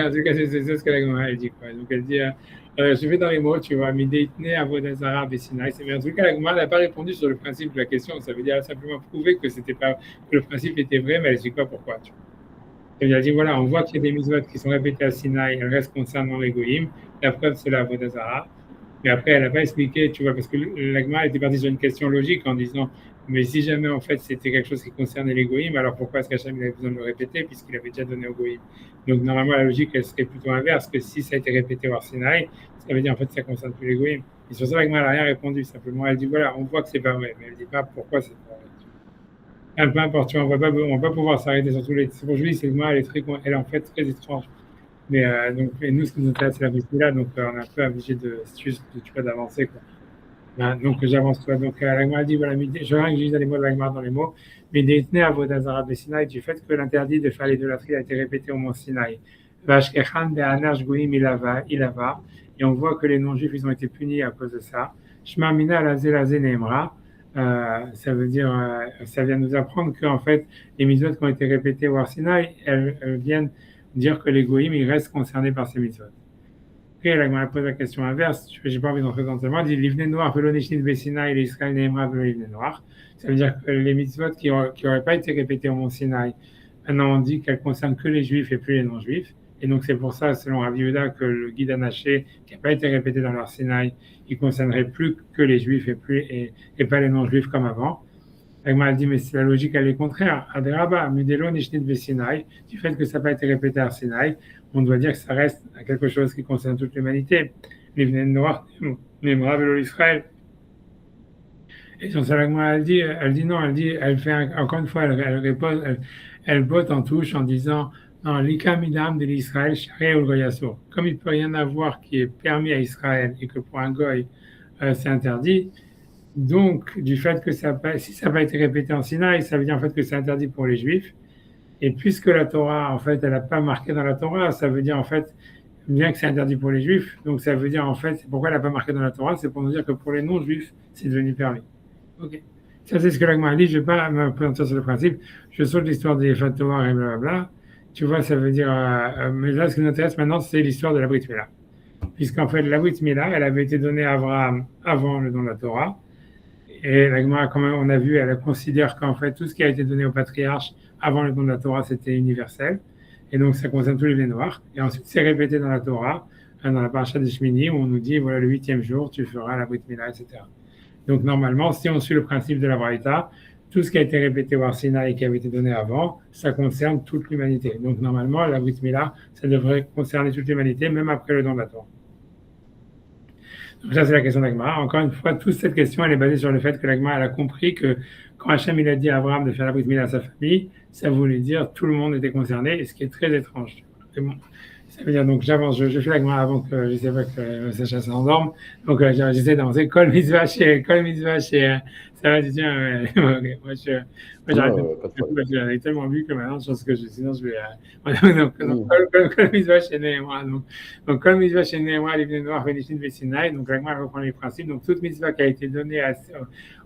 tout cas, c'est ce que la Gemara dit, quoi. Donc, elle dit, je vais dans les mots, tu vois, Mideitne Avodazara Besinaï. Mais en tout cas, la Gemara n'a pas répondu sur le principe de la question. Ça veut dire simplement prouver que le principe était vrai, mais elle dit quoi, pourquoi, tu vois. Elle a dit, voilà, on voit qu'il y a des mitzvot qui sont répétées à Sinaï, elles restent concernant les goïms. La preuve, c'est la Avodazara. Mais après, elle n'a pas expliqué, tu vois, parce que la Gemara était partie sur une question logique en disant, mais si jamais en fait c'était quelque chose qui concernait les goïms, alors pourquoi est-ce qu'Hachem avait besoin de le répéter puisqu'il avait déjà donné aux goïms? Donc normalement la logique elle serait plutôt inverse, que si ça a été répété au Har Sinaï, ça veut dire en fait ça concerne plus les goïms. Et sur ça la Gemara n'a rien répondu, simplement elle dit voilà, on voit que c'est pas vrai, mais elle ne dit pas pourquoi c'est pas vrai. Peu importe, tu vois, on va pas pouvoir s'arrêter sur tous les. C'est pour je dis, cette Gemara elle est en fait très étrange. Mais donc nous ce qui nous intéresse c'est la Brit Mila, donc on est un peu obligé d'avancer quoi. Donc j'avance toi. Donc la Gemara dit voilà, je réagis dans les mots de la Gemara dans les mots. Mais Deitne Avodazara Besinaï, du fait que l'interdit de faire l'idolâtrie a été répété au mont Sinaï. Vashkechan be'anash goïm ilava, et on voit que les non-juifs ils ont été punis à cause de ça. Shma mina lazé neemra, Ça veut dire, ça vient nous apprendre qu'en fait, les mitzvot qui ont été répétées au Har Sinaï, elles viennent dire que les goïms, ils restent concernés par ces mitzvot. Après, la Gemara pose la question inverse, je n'ai pas envie d'entrer dans le thème, il dit l'ivne noir, velo nishnit besinaï, et l'Israël neemra velo l'ivne noir. Ça veut dire que les mitzvot qui n'auraient pas été répétées au Mont Sinaï, maintenant on dit qu'elles concernent que les juifs et plus les non-juifs. Et donc c'est pour ça, selon Rabbi Yehuda, que le guide Anaché, qui n'a pas été répété dans leur Sinaï, il concernerait plus que les juifs et pas les non-juifs comme avant. La Gemara dit, mais la logique, elle est contraire. Adraba, Mudelo, Nishnit, Besinaï, du fait que ça n'a pas été répété à Sinaï, on doit dire que ça reste quelque chose qui concerne toute l'humanité. L'Ivne Noir, Nemra, Velo, l'Israël. Et sur ça, la Gemara, elle dit non, elle fait encore une fois, elle botte en touche en disant, non, l'Ika Midam de l'Israël, Shari ou Goyasso. Comme il ne peut rien avoir qui est permis à Israël et que pour un Goy, c'est interdit, donc, du fait que si ça n'a pas été répété en Sinaï, ça veut dire en fait que c'est interdit pour les Juifs. Et puisque la Torah, en fait, elle n'a pas marqué dans la Torah, ça veut dire en fait, bien que c'est interdit pour les Juifs, donc ça veut dire en fait, pourquoi elle n'a pas marqué dans la Torah, c'est pour nous dire que pour les non-Juifs, c'est devenu permis. Ok. Ça, c'est ce que la Gemara dit. Je ne vais pas me présenter sur le principe. Je saute l'histoire des Fatouars et blablabla. Tu vois, ça veut dire. Mais là, ce qui nous intéresse maintenant, c'est l'histoire de la Brit Mila. Puisqu'en fait, la Brit Mila, elle avait été donnée à Abraham avant le don de la Torah. Et la Gemara, comme on a vu, elle considère qu'en fait, tout ce qui a été donné au patriarche avant le don de la Torah, c'était universel. Et donc, ça concerne tous les noirs. Et ensuite, c'est répété dans la Torah, dans la paracha des Shmini, où on nous dit, voilà, le 8e jour, tu feras la Brit Mila, etc. Donc, normalement, si on suit le principe de la Braïta, tout ce qui a été répété au Har Sinaï et qui avait été donné avant, ça concerne toute l'humanité. Donc, normalement, la Brit Mila, ça devrait concerner toute l'humanité, même après le don de la Torah. Donc ça, c'est la question d'Agmara. Encore une fois, toute cette question, elle est basée sur le fait que l'Agmara, elle a compris que quand Hachem, il a dit à Abraham de faire la Brit Mila à sa famille, ça voulait dire tout le monde était concerné, et ce qui est très étrange. Bon, ça veut dire, donc j'avance, je fais l'Agmara avant que, je sais pas, que Sacha s'endorme. Donc j'essaie d'avancer. Kol mitzvah chez, ça va, tu tiens, okay. Moi j'arrête. J'en ai tellement vu que maintenant, je pense que sinon je vais. Donc, Kol mitzvah chez Nehemra. Donc, Kol mitzvah chez Nehemra, les Bnei Noach, Venishnin, Vesinaï. Donc, l'Agmara reprend les principes. Donc, toute mitzvah qui a été donnée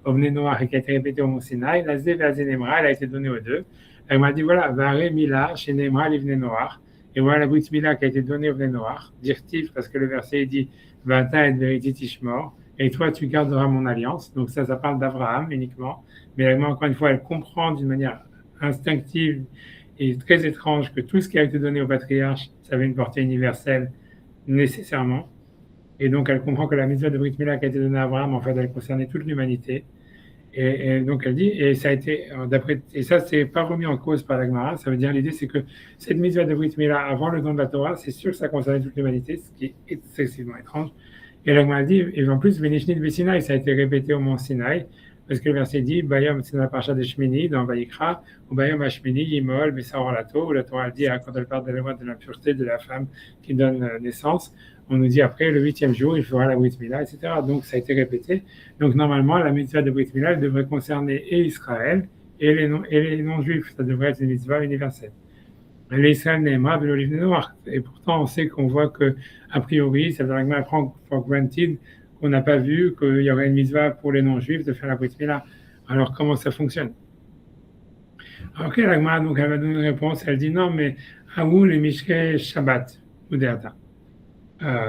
au Bnei Noach et qui a été répétée au Mont Sinaï, la Zé et Nehemra, elle a été donnée aux deux. L'Agmara dit voilà, Vare Mila chez Nehemra, les Bnei Noach. Et voilà la Brit Mila qui a été donnée au Bnei Noach, dire-t-il, parce que le verset dit Vata et Veriti Tishmor, et toi tu garderas mon alliance. Donc ça parle d'Abraham uniquement. Mais encore une fois, elle comprend d'une manière instinctive et très étrange que tout ce qui a été donné au patriarche, ça avait une portée universelle nécessairement. Et donc elle comprend que la mitzvah de Brit Mila qui a été donnée à Abraham, en fait, elle concernait toute l'humanité. Et donc elle dit, et ça a été, et ça c'est pas remis en cause par la Gemara, ça veut dire l'idée c'est que cette mitzvah de Brit Mila avant le don de la Torah, c'est sûr que ça concernait toute l'humanité, ce qui est excessivement étrange. Et la Gemara dit, et en plus, Venishni de Sinaï, ça a été répété au mont Sinaï, parce que le verset dit, Bayom, c'est dans la paracha de Shmini, dans Vayikra, ou Bayom Hashmini, Yimol, Bessar Lato, où la Torah dit, quand elle parle de la loi de la pureté de la femme qui donne naissance, on nous dit après, le 8e jour, il fera la Brit Mila, etc. Donc, ça a été répété. Donc, normalement, la mitzvah de Brit Mila, elle devrait concerner et Israël et les non-juifs. Ça devrait être une mitzvah universelle. L'Israël n'est pas de l'olive noire. Et pourtant, on sait qu'on voit que, a priori, ça veut dire qu'on prend for granted qu'on n'a pas vu qu'il y aurait une mitzvah pour les non-juifs de faire la Brit Mila. Alors, comment ça fonctionne? Alors, la Gemara, donc, elle va donner une réponse. Elle dit non, mais à où les Mishkei Shabbat ou Deata?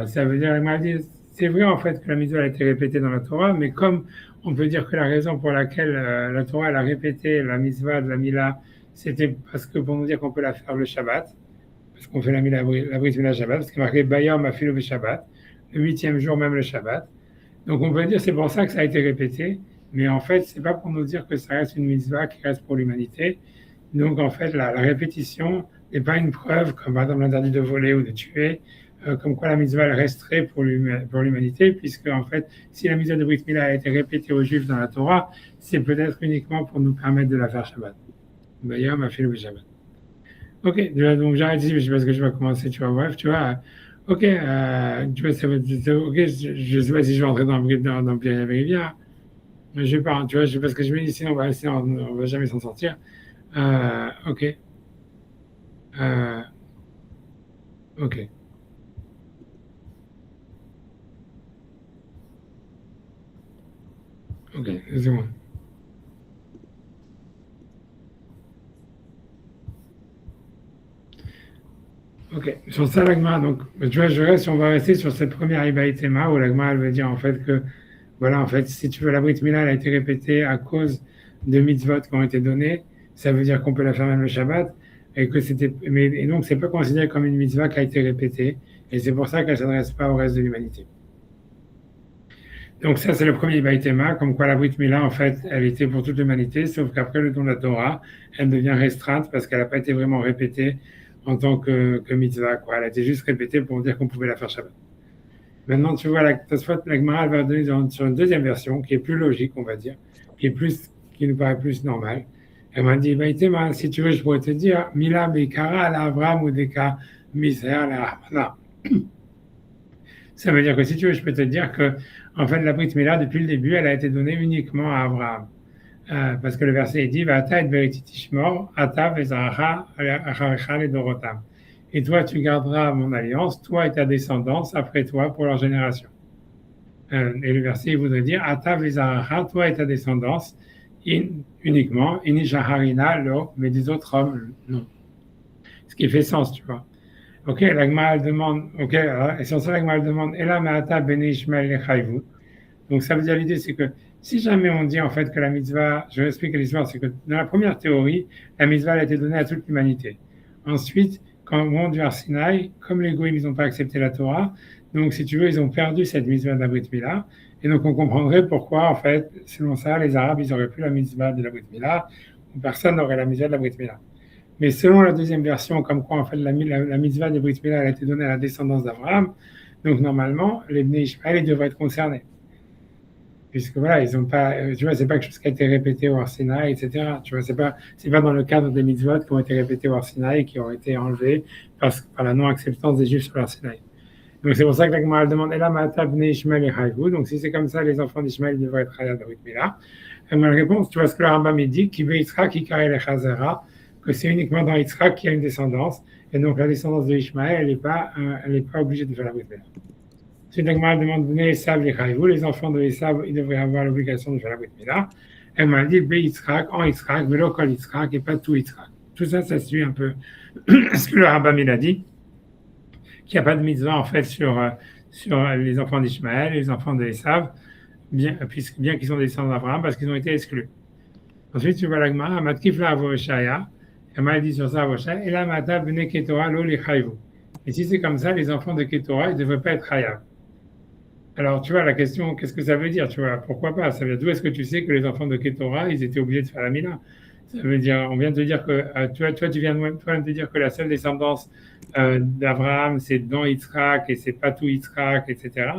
Ça veut dire, c'est vrai en fait que la mitzvah a été répétée dans la Torah, mais comme on peut dire que la raison pour laquelle la Torah elle a répété la mitzvah de la Mila, c'était parce que pour nous dire qu'on peut la faire le Shabbat, parce qu'on fait la Brit Mila Shabbat, parce qu'il est marqué Bayom Afilu Shabbat, le 8e jour même le Shabbat. Donc on peut dire c'est pour ça que ça a été répété, mais en fait c'est pas pour nous dire que ça reste une mitzvah qui reste pour l'humanité. Donc en fait la répétition n'est pas une preuve comme par exemple l'interdit de voler ou de tuer. Comme quoi la mitzvah elle resterait pour l'humanité, puisque en fait, si la mitzvah de Brit Mila a été répétée aux Juifs dans la Torah, c'est peut-être uniquement pour nous permettre de la faire Shabbat. D'ailleurs, ma fille le Shabbat. Ok, donc j'arrête ici, mais je sais pas ce que je vais commencer, tu vois, bref, tu vois, ok, tu vois, ok, je sais pas si je vais entrer dans Pierre Rivière, mais je vais pas, tu vois, je sais pas ce que je me dis, sinon on va jamais s'en sortir. Ok. Ok. Ok, c'est bon. Ok, sur ça, l'agma, donc, tu vois, on va rester sur cette première Ibaïtema où l'agma, elle veut dire en fait que, voilà, en fait, si tu veux, la Brit Mila, elle a été répétée à cause de mitzvot qui ont été donnés, ça veut dire qu'on peut la faire même le Shabbat, et que c'était, mais, et donc, c'est pas considéré comme une mitzvah qui a été répétée, et c'est pour ça qu'elle s'adresse pas au reste de l'humanité. Donc ça, c'est le premier Ibaïtema, comme quoi la Brit Mila, en fait, elle était pour toute l'humanité, sauf qu'après le don de la Torah, elle devient restreinte parce qu'elle n'a pas été vraiment répétée en tant que mitzvah, quoi. Elle a été juste répétée pour dire qu'on pouvait la faire Shabbat. Maintenant, tu vois, la Gemara, elle va donner sur une deuxième version, qui est plus logique, on va dire, qui nous paraît plus normale. Elle m'a dit, Ibaïtema, si tu veux, je pourrais te dire, Mila Beikara ala Abraham ou Deka Misera ala Hamana. Ça veut dire que si tu veux, je peux te dire que, en fait, la Brit Mila, depuis le début, elle a été donnée uniquement à Abraham. Parce que le verset dit, Vata et berititishmor, ata vezaracha acharecha le dorotam. Et toi, tu garderas mon alliance, toi et ta descendance après toi pour leur génération. Et le verset, il voudrait dire, ata vezaracha, toi et ta descendance, uniquement, inishaharina lo, mais des autres hommes, non. Ce qui fait sens, tu vois. Ok, l'agma demande, ok, et sur ça l'agma demande, Ela me'ata bene Ishmael lechayvu. Donc ça veut dire l'idée, c'est que si jamais on dit en fait que la mitzvah, je vais expliquer l'histoire, c'est que dans la première théorie, la mitzvah a été donnée à toute l'humanité. Ensuite, quand on monte vers Sinaï, comme les Goïms, ils n'ont pas accepté la Torah, donc si tu veux, ils ont perdu cette mitzvah de la Brit Mila, et donc on comprendrait pourquoi, en fait, selon ça, les Arabes, ils n'auraient plus la mitzvah de la Brit Mila, ou personne n'aurait la mitzvah de la Brit Mila. Mais selon la deuxième version, comme quoi en fait la mitzvah de Brit Mila a été donnée à la descendance d'Abraham, donc normalement les Bnei Ishmael ils devraient être concernés, puisque voilà ils n'ont pas, tu vois, c'est pas quelque chose qui a été répété au Sinaï, etc. Tu vois, c'est pas dans le cadre des mitzvot qui ont été répétés au Sinaï et qui ont été enlevés par la non acceptance des Juifs sur le Sinaï. Donc c'est pour ça que la Gemara demande Ela ma'ata bnei Ishmael echayvu. Donc si c'est comme ça, les enfants d'Ishmael devraient être chayav de Brit Mila. Et ma réponse, tu vois ce que le Rambam dit, qui veut Yitzhak qui carré les chazera, que c'est uniquement dans Yitzhak qu'il y a une descendance, et donc la descendance de Ishmaël, elle n'est pas obligée de faire la Brit Mila. Ensuite, la Gemara demande Bnei Esav lechayvu, les enfants de Esav, ils devraient avoir l'obligation de faire la Brit Mila. Elle m'a dit Be Yitzhak, en Yitzhak, Velo kol Yitzhak, et pas tout Yitzhak. Tout ça, ça suit un peu ce que le Rambam a dit, qu'il n'y a pas de mitzvah en fait sur les enfants d'Ishmaël, les enfants de Esav, bien qu'ils sont descendants d'Abraham, parce qu'ils ont été exclus. Ensuite, tu vois la Gemara, Matkif la Avoshaya, elle m'a dit sur ça Avoshaya, et là, Mata bene Ketora lo li chayvu. Et si c'est comme ça, les enfants de Ketora, ils ne devraient pas être chayav. Alors, tu vois, la question, qu'est-ce que ça veut dire? Tu vois, pourquoi pas? Ça veut dire, d'où est-ce que tu sais que les enfants de Ketora, ils étaient obligés de faire la Mila? Ça veut dire, on vient de te dire que, tu viens de te dire que la seule descendance d'Abraham, c'est dans Yitzhak, et c'est pas tout Yitzhak, etc.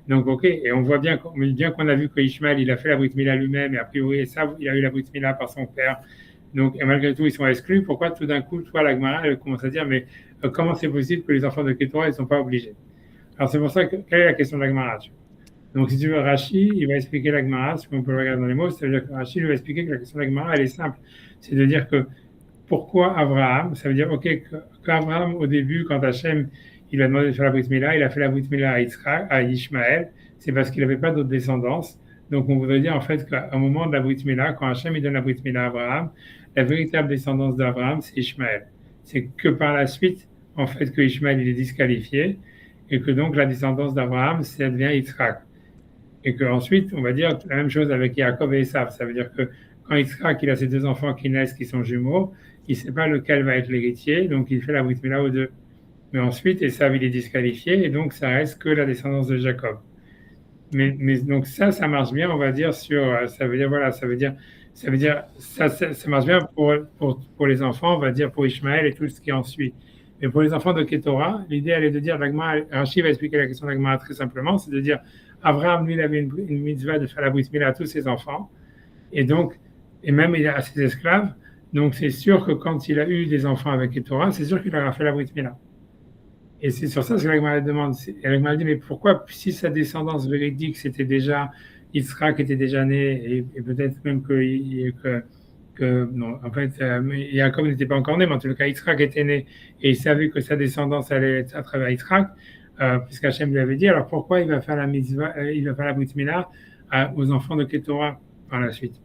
Donc, ok, et on voit bien qu'on a vu que Ishmael, il a fait la Brit Mila lui-même, et a priori, ça, il a eu la Brit Mila par son père. Donc, et malgré tout, ils sont exclus. Pourquoi tout d'un coup, toi, la Gemara, elle commence à dire, mais comment c'est possible que les enfants de Ketora, ils ne sont pas obligés? Alors, c'est pour ça que, quelle est la question de la Gemara? Donc, si tu veux, Rashi, il va expliquer la Gemara, ce qu'on peut le regarder dans les mots, ça veut dire que Rashi, il va expliquer que la question de la Gemara, elle est simple. C'est de dire que pourquoi Abraham, ça veut dire, ok, qu'Abraham, au début, quand Hachem, il lui a demandé de faire la Brit Mila, il a fait la Brit Mila à Ishmaël, c'est parce qu'il n'avait pas d'autre descendance. Donc, on voudrait dire, en fait, qu'à un moment de la Brit Mila, quand Hachem, il donne la Brit Mila à Abraham, la véritable descendance d'Abraham, c'est Ishmaël. C'est que par la suite, en fait, que Ishmaël, il est disqualifié, et que donc la descendance d'Abraham, ça devient Yitzhak. Et qu'ensuite, on va dire la même chose avec Yaakov et Esav. Ça veut dire que quand Yitzhak, il a ses deux enfants qui naissent, qui sont jumeaux, il ne sait pas lequel va être l'héritier, donc il fait la Brit Mila aux deux. Mais ensuite, Esav, il est disqualifié, et donc ça reste que la descendance de Jacob. Mais donc ça marche bien, on va dire, ça veut dire, voilà, ça marche bien pour les enfants, on va dire, pour Ishmaël et tout ce qui en suit. Mais pour les enfants de Ketora, l'idée, elle est de dire, Rashi va expliquer la question de l'Agma très simplement, c'est de dire, Abraham, lui, il avait une mitzvah de faire la Brit Mila à tous ses enfants, et donc, et même à ses esclaves, donc c'est sûr que quand il a eu des enfants avec Ketora, c'est sûr qu'il aura fait la Brit Mila. Et c'est sur ça que l'Agma demande. L'Agma dit, mais pourquoi, si sa descendance véridique, c'était déjà, Yitzhak était déjà né, et peut-être même non, en fait, Yaakov n'était pas encore né, mais en tout cas, Yitzhak était né, et il savait que sa descendance allait être à travers Yitzhak, puisqu'Hachem lui avait dit, alors pourquoi il va faire la Brit Mila aux enfants de Ketora par la suite?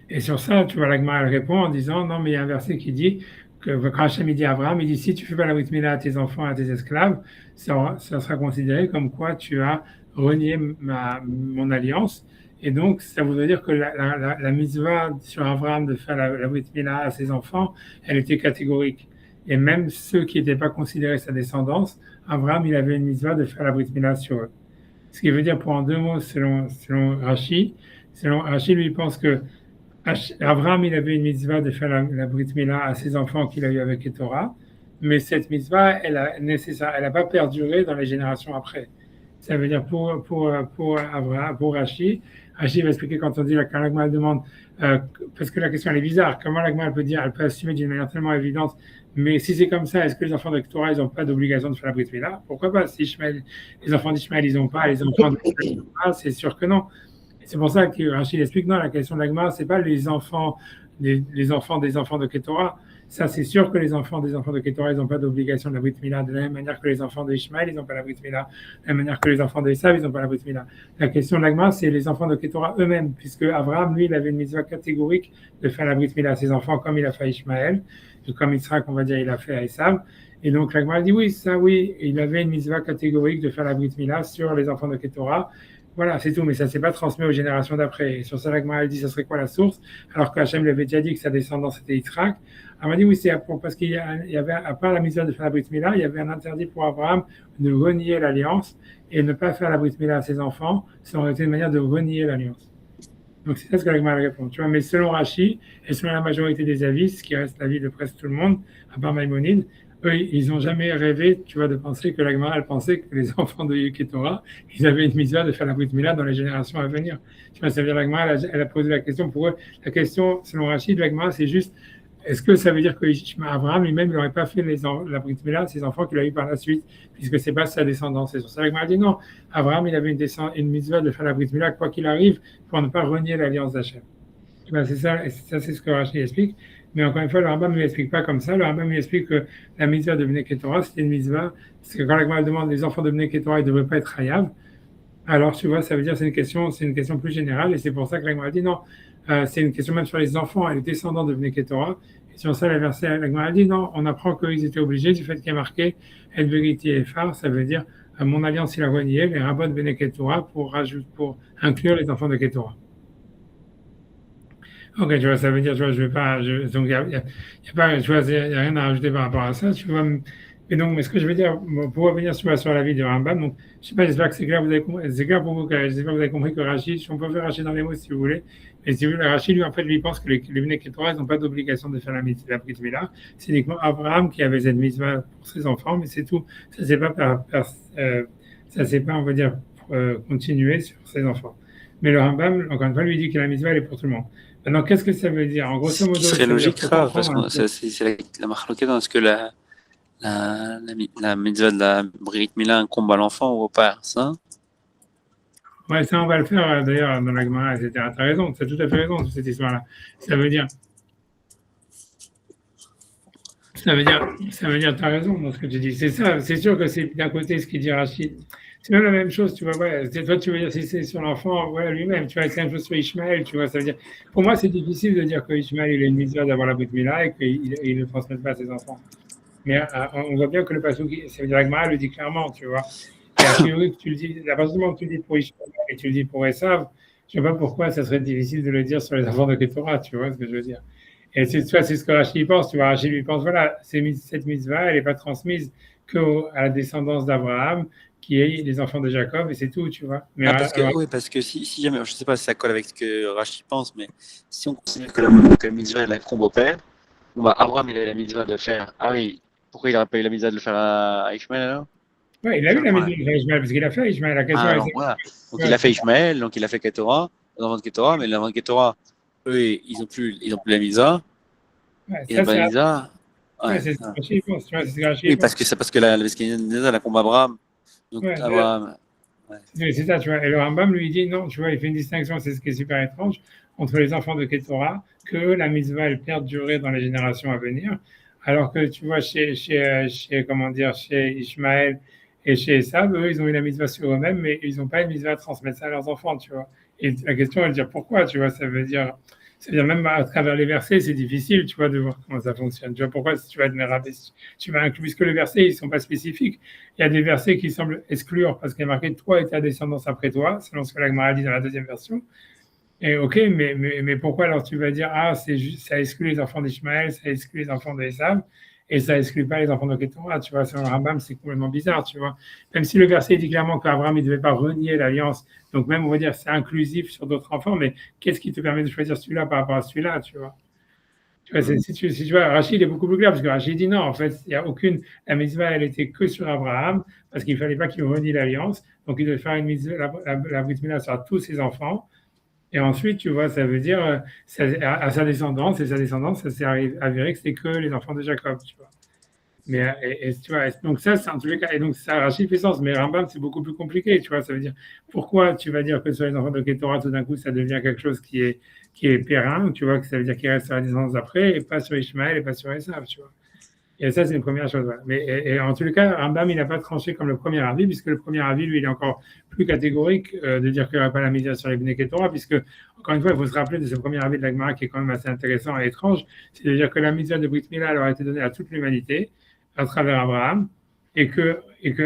Et sur ça, tu vois, l'Agma elle répond en disant, non, mais il y a un verset qui dit quand Hachem il dit à Abraham, il dit si tu fais pas la brit mila à tes enfants et à tes esclaves, ça sera considéré comme quoi tu as renié mon alliance. Et donc, ça voudrait dire que la mitzvah sur Abraham de faire la brit mila à ses enfants, elle était catégorique. Et même ceux qui n'étaient pas considérés sa descendance, Abraham, il avait une mitzvah de faire la brit mila sur eux. Ce qui veut dire, pour en deux mots, selon Rashi, lui, il pense que Abraham, il avait une mitzvah de faire la brit mila à ses enfants qu'il a eu avec Ketora, mais cette mitzvah, elle a pas perduré dans les générations après. Ça veut dire pour Abraham, pour Rashi va expliquer quand on dit quand l'Agma demande, parce que la question elle est bizarre, comment l'Agma elle peut assumer d'une manière tellement évidente, mais si c'est comme ça, est-ce que les enfants de Ketora, ils n'ont pas d'obligation de faire la brit mila? Pourquoi pas? Si les enfants d'Ishmaël, ils n'ont pas, les enfants de Ketora, c'est sûr que non. C'est pour ça que Rachid explique, non, la question de l'Agma, ce n'est pas les enfants des enfants de Ketora. Ça, c'est sûr que les enfants des enfants de Ketora, ils n'ont pas d'obligation de la brit mila, de la même manière que les enfants d'Ishmaël, ils n'ont pas la brit mila, de la même manière que les enfants d'Esav, ils n'ont pas la brit mila. La question de l'Agma, c'est les enfants de Ketora eux-mêmes, puisque Abraham, lui, il avait une mitzvah catégorique de faire la brit mila à ses enfants, comme il a fait à Ishmaël, comme Yitzhak, on va dire, il a fait à Esav. Et donc l'Agma dit oui, il avait une mitzvah catégorique de faire la brit mila sur les enfants de Ketora. Voilà, c'est tout, mais ça ne s'est pas transmis aux générations d'après. Et sur ça, l'Agma dit, ça serait quoi la source? Alors qu'Hachem lui avait déjà dit que sa descendance était Yitzhak. Elle m'a dit, oui, c'est parce qu'il y avait, à part la mitzvah de faire la brit mila, il y avait un interdit pour Abraham de renier l'alliance et ne pas faire la brit mila à ses enfants. Ça aurait été une manière de renier l'alliance. Donc c'est ça ce que l'Agma répond. Tu vois, mais selon Rashi et selon la majorité des avis, ce qui reste l'avis de presque tout le monde, à part Maïmonide, eux, ils n'ont jamais rêvé, tu vois, de penser que l'Agma, elle pensait que les enfants de Ketora, ils avaient une mitzvah de faire la brit mila dans les générations à venir. Tu vois, ça veut dire l'Agma, elle a posé la question pour eux. La question, selon Rachid, l'Agma, c'est juste, est-ce que ça veut dire que Abraham lui-même, il n'aurait pas fait la brit mila à ses enfants qu'il a eu par la suite, puisque c'est pas sa descendance. Et sur ça, l'Agma a dit non. Abraham, il avait une mitzvah de faire la brit mila, quoi qu'il arrive, pour ne pas renier l'alliance d'Hachem. Tu vois, c'est ça, c'est ce que Rachid explique. Mais encore une fois, le Rambam ne lui explique pas comme ça. Le Rambam lui explique que la mitzvah de Bnei Ketora, c'était une mitzvah, parce que quand la Gemara demande les enfants de Bnei Ketora, ils ne devraient pas être hayav. Alors, tu vois, ça veut dire que c'est une question plus générale, et c'est pour ça que la Gemara dit non, c'est une question même sur les enfants et les descendants de Bnei Ketora. Et sur ça, la Gemara dit non, on apprend qu'ils étaient obligés du fait qu'il y a marqué El Veriti et Phare, ça veut dire mon alliance il a renié les rabbins de Bnei Ketora pour inclure les enfants de Ketora. Ok, tu vois, ça veut dire, tu vois, je vais pas, donc il y a pas, tu vois, il y a rien à rajouter par rapport à ça, tu vois. Et donc, mais ce que je veux dire, pour revenir sur la vie de Rambam, donc, je sais pas, j'espère que c'est clair, c'est clair pour vous, j'espère que vous avez compris que Rachid, on peut faire Rachid dans les mots si vous voulez, mais si vous voulez, Rachid, lui, en fait, lui, pense que les Bnei Ketora, ils n'ont pas d'obligation de faire la brit mila, c'est uniquement Abraham qui avait cette mitzvah pour ses enfants, mais c'est tout, ça c'est pas ça c'est pas, on va dire, continuer sur ses enfants. Mais le Rambam, encore une fois, lui dit que la mitzvah, elle est pour tout le monde. Maintenant, qu'est-ce que ça veut dire? En grosso modo, ce qui serait logique, parce que c'est la marloquette dans ce que la mitzvah de la brit mila incombe à l'enfant ou au père, ça? Ouais, ça, on va le faire d'ailleurs dans la Gemara, etc. Tu as raison, tu as tout à fait raison sur cette histoire-là. Ça veut dire, tu as raison dans ce que tu dis. C'est ça, c'est sûr que c'est d'un côté ce qu'il dit Rachid. C'est même la même chose, tu vois, ouais, toi tu veux dire si c'est sur l'enfant, ouais, lui-même, tu vois, c'est la même chose sur Ishmaël, tu vois, ça veut dire, pour moi c'est difficile de dire que Ishmaël il a une mitzvah d'avoir la brit mila et qu'il ne transmet pas à ses enfants. Mais on voit bien que le passage, ça veut dire Agmara le dit clairement, tu vois. Et a priori, tu le dis, à partir du moment que tu le dis pour Ishmaël et tu le dis pour Esav, je ne sais pas pourquoi ça serait difficile de le dire sur les enfants de Ketora, tu vois ce que je veux dire. Et c'est ce que Rachid pense, tu vois. Rachid lui pense, voilà, cette mitzvah, elle n'est pas transmise qu'à la descendance d'Abraham, qui est les enfants de Jacob, et c'est tout, tu vois. Mais oui, parce que si jamais, je ne sais pas si ça colle avec ce que Rachid pense, mais si on considère que la mitzvah, elle incombe au père, bon, bah, Abraham, il a la mitzvah de faire. Ah oui, pourquoi il n'aurait pas eu la mitzvah de le faire à Ishmael alors? Oui, il a eu la mitzvah de Ishmael, parce qu'il a fait Ishmael. La question voilà. Donc il a fait Ishmael, donc il a fait Ketora, les enfants de Ketora, mais les enfants de Ketora, eux, ils n'ont plus la mitzvah. Ils n'ont pas la mitzvah. Ouais, c'est ce que Rachid pense, tu vois, c'est ce que Rachid pense. Oui, parce que la mitzvah, elle incombe à Abraham. Donc Abraham. Ouais. C'est ça, tu vois. Et le Rambam lui dit non, tu vois, il fait une distinction, c'est ce qui est super étrange, entre les enfants de Ketora, que la mitzvah, elle perdurait dans les générations à venir, alors que tu vois, chez Ishmaël et chez Esav, eux, ils ont eu la mitzvah sur eux-mêmes, mais ils n'ont pas une mitzvah à transmettre ça à leurs enfants, tu vois. Et la question, elle veut dire pourquoi, tu vois, ça veut dire, C'est-à-dire même à travers les versets, c'est difficile, tu vois, de voir comment ça fonctionne. Tu vois pourquoi si tu vas tu vas inclure, puisque les versets, ils sont pas spécifiques. Il y a des versets qui semblent exclure parce qu'il y a marqué toi et ta descendance après toi, selon ce que la Gemara dit dans la deuxième version. Et ok, mais pourquoi alors tu vas dire ah c'est juste ça exclut les enfants d'Ishmaël, ça exclut les enfants d'Esav et ça exclut pas les enfants de Ketura, tu vois, selon le Rambam, c'est complètement bizarre, tu vois. Même si le verset dit clairement qu'Abraham il devait pas renier l'alliance, donc même on va dire c'est inclusif sur d'autres enfants, mais qu'est-ce qui te permet de choisir celui-là par rapport à celui-là, tu vois? Tu vois, si tu vois, Rachid est beaucoup plus clair, parce que Rachid dit non, en fait, il n'y a aucune. La mitzvah, elle était que sur Abraham, parce qu'il ne fallait pas qu'il renie l'alliance. Donc, il devait faire une mitzvah, la brit milah sur tous ses enfants. Et ensuite, tu vois, ça veut dire à sa descendance, et sa descendance, ça s'est avéré que c'était que les enfants de Jacob, tu vois. Mais tu vois, donc ça, c'est en tous les cas, et donc ça Rachid fait sens, mais Rambam, c'est beaucoup plus compliqué, tu vois. Ça veut dire pourquoi tu vas dire que sur les enfants de Ketora, tout d'un coup, ça devient quelque chose qui est périn, tu vois, que ça veut dire qu'il reste sur la descendance d'après, et pas sur Ishmaël, et pas sur Esav, tu vois. Et ça, c'est une première chose. Voilà. Mais et en tous les cas, Rambam, il n'a pas tranché comme le premier avis, puisque le premier avis, lui, il est encore plus catégorique de dire qu'il n'y aura pas la médiation sur les Bnei Ketora, puisque, encore une fois, il faut se rappeler de ce premier avis de la Gemara qui est quand même assez intéressant et étrange, c'est de dire que la mitzvah de Brit Mila leur a été donnée à toute l'humanité à travers Abraham, et que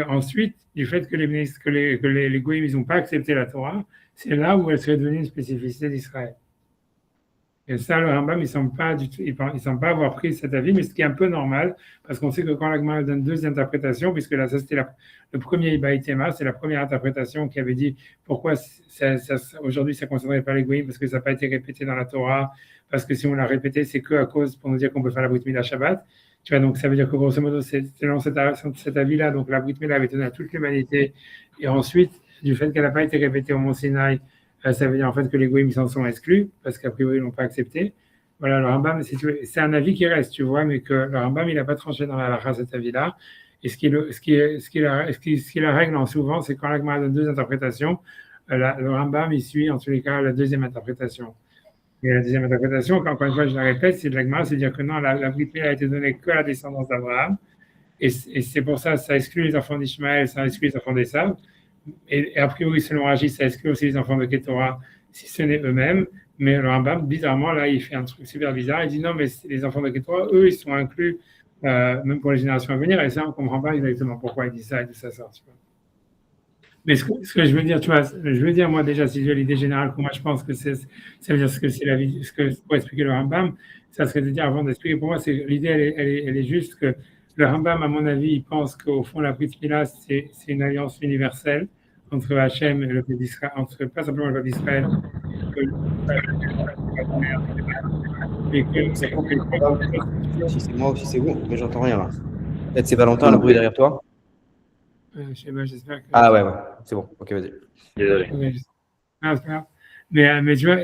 ensuite, du fait que les Goïms, ils n'ont pas accepté la Torah, c'est là où elle serait devenue une spécificité d'Israël. Et ça, le Rambam, il ne semble pas du tout, il semble pas avoir pris cet avis, mais ce qui est un peu normal, parce qu'on sait que quand la Gemara donne deux interprétations, puisque là, ça c'était le premier Ibaïtema, c'est la première interprétation qui avait dit pourquoi aujourd'hui ça ne concernerait pas les Goïms, parce que ça n'a pas été répété dans la Torah, parce que si on l'a répété, c'est que à cause pour nous dire qu'on peut faire la Brit Mila Shabbat. Tu vois, donc ça veut dire que grosso modo, c'est selon cet avis-là, donc la Brit Mila avait donné à toute l'humanité, et ensuite, du fait qu'elle n'a pas été répétée au Mont Sinaï, ça veut dire en fait que les Goïms s'en sont exclus parce qu'a priori ils l'ont pas accepté. Voilà, le Rambam, c'est un avis qui reste, tu vois, mais que le Rambam il n'a pas tranché dans la halakha cet avis-là. Et ce qui la règle en souvent, c'est quand la Gemara donne deux interprétations, le Rambam il suit en tous les cas la deuxième interprétation. Et la deuxième interprétation, encore une fois je la répète, c'est de la Gemara, c'est dire que non, la Brit Mila a été donnée que à la descendance d'Abraham. Et c'est pour ça, ça exclut les enfants d'Ishmaël, ça exclut les enfants d'Esav. Et a priori, selon Rachid, ça exclut aussi les enfants de Ketora, si ce n'est eux-mêmes. Mais le Rambam, bizarrement, là, il fait un truc super bizarre. Il dit non, mais les enfants de Ketora, eux, ils sont inclus, même pour les générations à venir. Et ça, on ne comprend pas exactement pourquoi il dit ça et d'où ça sort. Tu vois. Mais ce que je veux dire, tu vois, je veux dire, moi, déjà, si j'ai l'idée générale, que moi, je pense que ça veut dire ce que c'est la vie, pour expliquer le Rambam, ça serait de dire, avant d'expliquer, pour moi, l'idée, elle est juste que le Rambam, à mon avis, il pense qu'au fond, la Brit Mila, c'est une alliance universelle entre Hachem et le peuple d'Israël, pas simplement le peuple d'Israël, Si c'est moi ou si c'est vous, mais j'entends rien là. Peut-être c'est Valentin, le bruit derrière toi. Je sais pas, j'espère que. Ah ouais, c'est bon. Ok, vas-y. Désolé. Mais tu vois,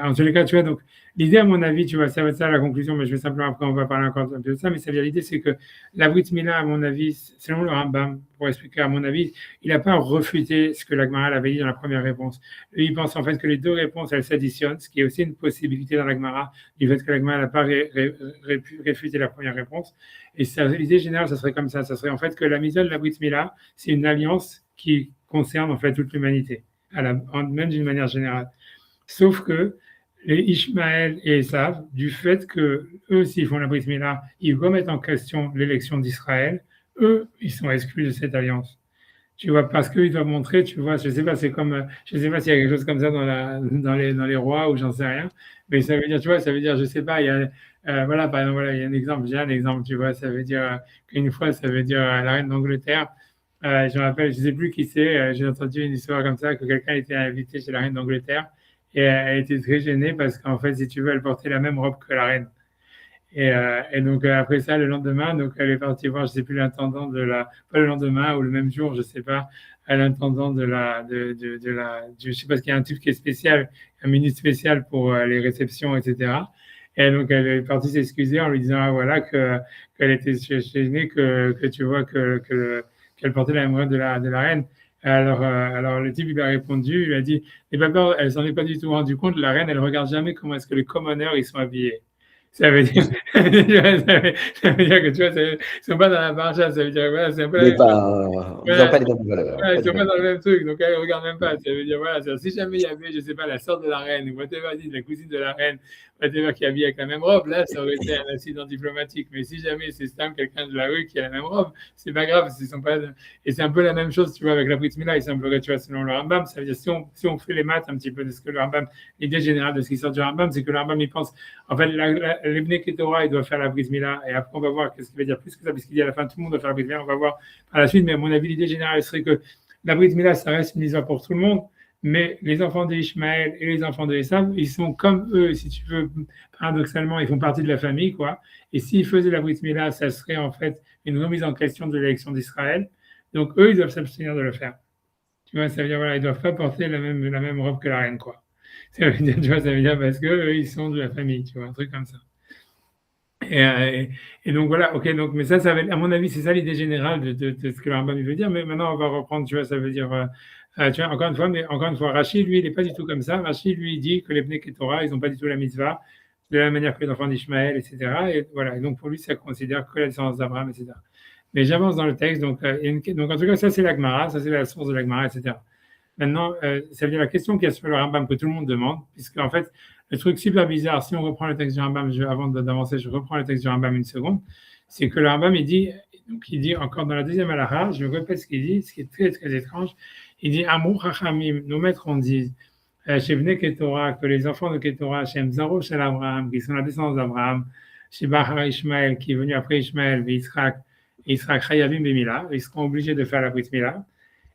en tous les cas, tu vois, donc l'idée, à mon avis, tu vois, ça va être ça la conclusion, mais je vais simplement, après, on va parler encore un peu de ça, mais ça veut dire l'idée, c'est que la Brit Mila, à mon avis, selon le Rambam, pour expliquer, à mon avis, il n'a pas refuté ce que la Gemara avait dit dans la première réponse. Lui, il pense en fait que les deux réponses, elles s'additionnent, ce qui est aussi une possibilité dans la Gemara, du fait que la Gemara n'a pas réfuté la première réponse. Et l'idée générale, ça serait comme ça serait en fait que la mise de la Brit Mila, c'est une alliance qui concerne en fait toute l'humanité, même d'une manière générale. Sauf que les Ishmaël et Esav, du fait que eux, s'ils font la Brit Mila, ils remettent en question l'élection d'Israël, eux, ils sont exclus de cette alliance. Tu vois, parce qu'ils doivent montrer, tu vois, je sais pas, c'est comme, je sais pas s'il y a quelque chose comme ça dans les rois ou j'en sais rien, mais ça veut dire, tu vois, ça veut dire, je sais pas, il y a, voilà, par exemple, voilà, il y a un exemple, j'ai un exemple, tu vois, ça veut dire qu'une fois, ça veut dire la reine d'Angleterre, je me rappelle, je sais plus qui c'est, j'ai entendu une histoire comme ça, que quelqu'un était invité chez la reine d'Angleterre, et elle était très gênée parce qu'en fait, si tu veux, elle portait la même robe que la reine. Et donc après ça, le lendemain, donc elle est partie voir, je sais plus l'intendant pas le lendemain ou le même jour, je sais pas, à l'intendant je sais pas ce qu'il y a un type qui est spécial, un ministre spécial pour les réceptions, etc. Et donc elle est partie s'excuser en lui disant voilà qu'elle était gênée que tu vois qu'elle portait la même robe de la reine. Alors le type il a répondu, il lui a dit, mais papa, elle s'en est pas du tout rendu compte, la reine, elle regarde jamais comment est-ce que les commoners ils sont habillés. Ça veut dire, ça veut dire que tu vois, ils sont pas dans la paracha, ça veut dire, voilà, c'est un peu la Mais même chose. pas, ils n'ont Voilà, pas les mêmes valeurs. voilà, Pas ils du sont pas même. dans le même truc, donc elle regarde même pas. Ça veut dire, voilà, si jamais il y avait, je sais pas, la sœur de la reine, ou whatever, la cousine de la reine, whatever, qui est habillée avec la même robe, là, ça aurait été un incident diplomatique. Mais si jamais c'est Stam, quelqu'un de la rue qui a la même robe, c'est pas grave, ils sont pas, et c'est un peu la même chose, tu vois, avec la Brit Mila, il semblerait, tu vois, selon le Rambam, ça veut dire, si on fait les maths un petit peu de ce que le Rambam, l'idée générale de ce qui sort du Rambam, c'est que le Rambam, il pense, en fait, l'Ibn Ketora, il doit faire la Brit Mila, et après, on va voir qu'est-ce qu'il va dire plus que ça, puisqu'il dit à la fin, tout le monde doit faire la Brit Mila, on va voir par la suite, mais à mon avis, l'idée générale serait que la Brit Mila, ça reste une mise pour tout le monde, mais les enfants d'Ishmaël et les enfants de Esav, ils sont comme eux, si tu veux, paradoxalement, ils font partie de la famille, quoi. Et s'ils faisaient la Brit Mila, ça serait en fait une remise en question de l'élection d'Israël. Donc eux, ils doivent s'abstenir de le faire. Tu vois, ça veut dire, voilà, ils doivent pas porter la même robe que la reine, quoi. Ça veut dire, tu vois, ça veut dire parce que eux, ils sont de la famille, tu vois, un truc comme ça. Et donc voilà, ok, donc, mais ça va, à mon avis, c'est ça l'idée générale de ce que le Rambam veut dire. Mais maintenant, on va reprendre, tu vois, ça veut dire, tu vois, encore une fois, Rachid, lui, il n'est pas du tout comme ça. Rachid, lui, il dit que les Bnei Ketora, ils n'ont pas du tout la mitzvah, de la même manière que les enfants d'Ishmaël, etc. Et voilà, et donc pour lui, ça considère que la descendance d'Abraham, etc. Mais j'avance dans le texte, donc, donc en tout cas, ça c'est la Gemara, ça c'est la source de la Gemara, etc. Maintenant, ça veut dire la question qu'il y a sur le Rambam que tout le monde demande, puisque en fait, le truc super bizarre, si on reprend le texte du Rambam, avant d'avancer, je reprends le texte du Rambam une seconde, c'est que le Rambam, il dit encore dans la deuxième halakha, je répète ce qu'il dit, ce qui est très très étrange, il dit Amrou Chachamim, nos maîtres ont dit, chez Bnei Ketora, que les enfants de Ketora, chez Mzaro, chez Abraham, qui sont la descendance d'Abraham, chez Bahar Ishmael, qui est venu après Ishmael, et Yitzhak Chayavim Bemila, ils seront obligés de faire la Brit Mila.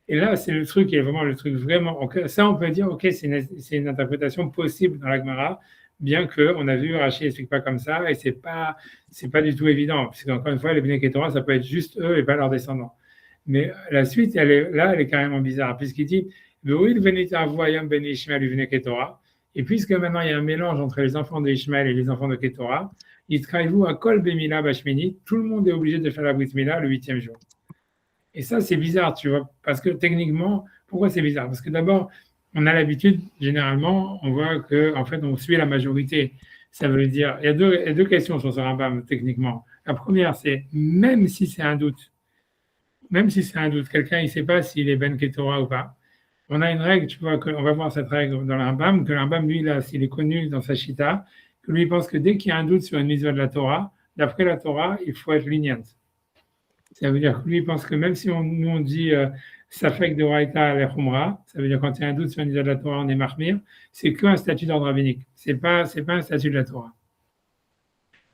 Et là, c'est le truc qui est vraiment le truc vraiment. Ça, on peut dire, ok, c'est une interprétation possible dans la Gemara, bien qu'on a vu, Rachid n'explique pas comme ça, et c'est pas du tout évident, parce qu'encore une fois, les Bnei Ketora, ça peut être juste eux et pas leurs descendants. Mais la suite, elle est carrément bizarre, puisqu'il dit, et puisque maintenant il y a un mélange entre les enfants d'Ishmaël et les enfants de Ketora, tout le monde est obligé de faire la Brit Mila le 8e jour. Et ça, c'est bizarre, tu vois, parce que techniquement, pourquoi c'est bizarre? Parce que d'abord, on a l'habitude, généralement, on voit qu'en fait, on suit la majorité. Ça veut dire, il y a deux questions sur ce Rambam, techniquement. La première, c'est même si c'est un doute, quelqu'un, il ne sait pas s'il est Ben Ketora ou pas. On a une règle, tu vois, on va voir cette règle dans le Rambam, que le Rambam, lui, là, s'il est connu dans sa Shita, que lui, il pense que dès qu'il y a un doute sur une mitzvah de la Torah, d'après la Torah, il faut être lenient. Ça veut dire que lui, il pense que même si nous on dit Safek de Raïta à l'Echumra, ça veut dire quand il y a un doute sur une de la Torah, on est marmire, c'est qu'un statut d'ordre rabbinique. C'est pas un statut de la Torah.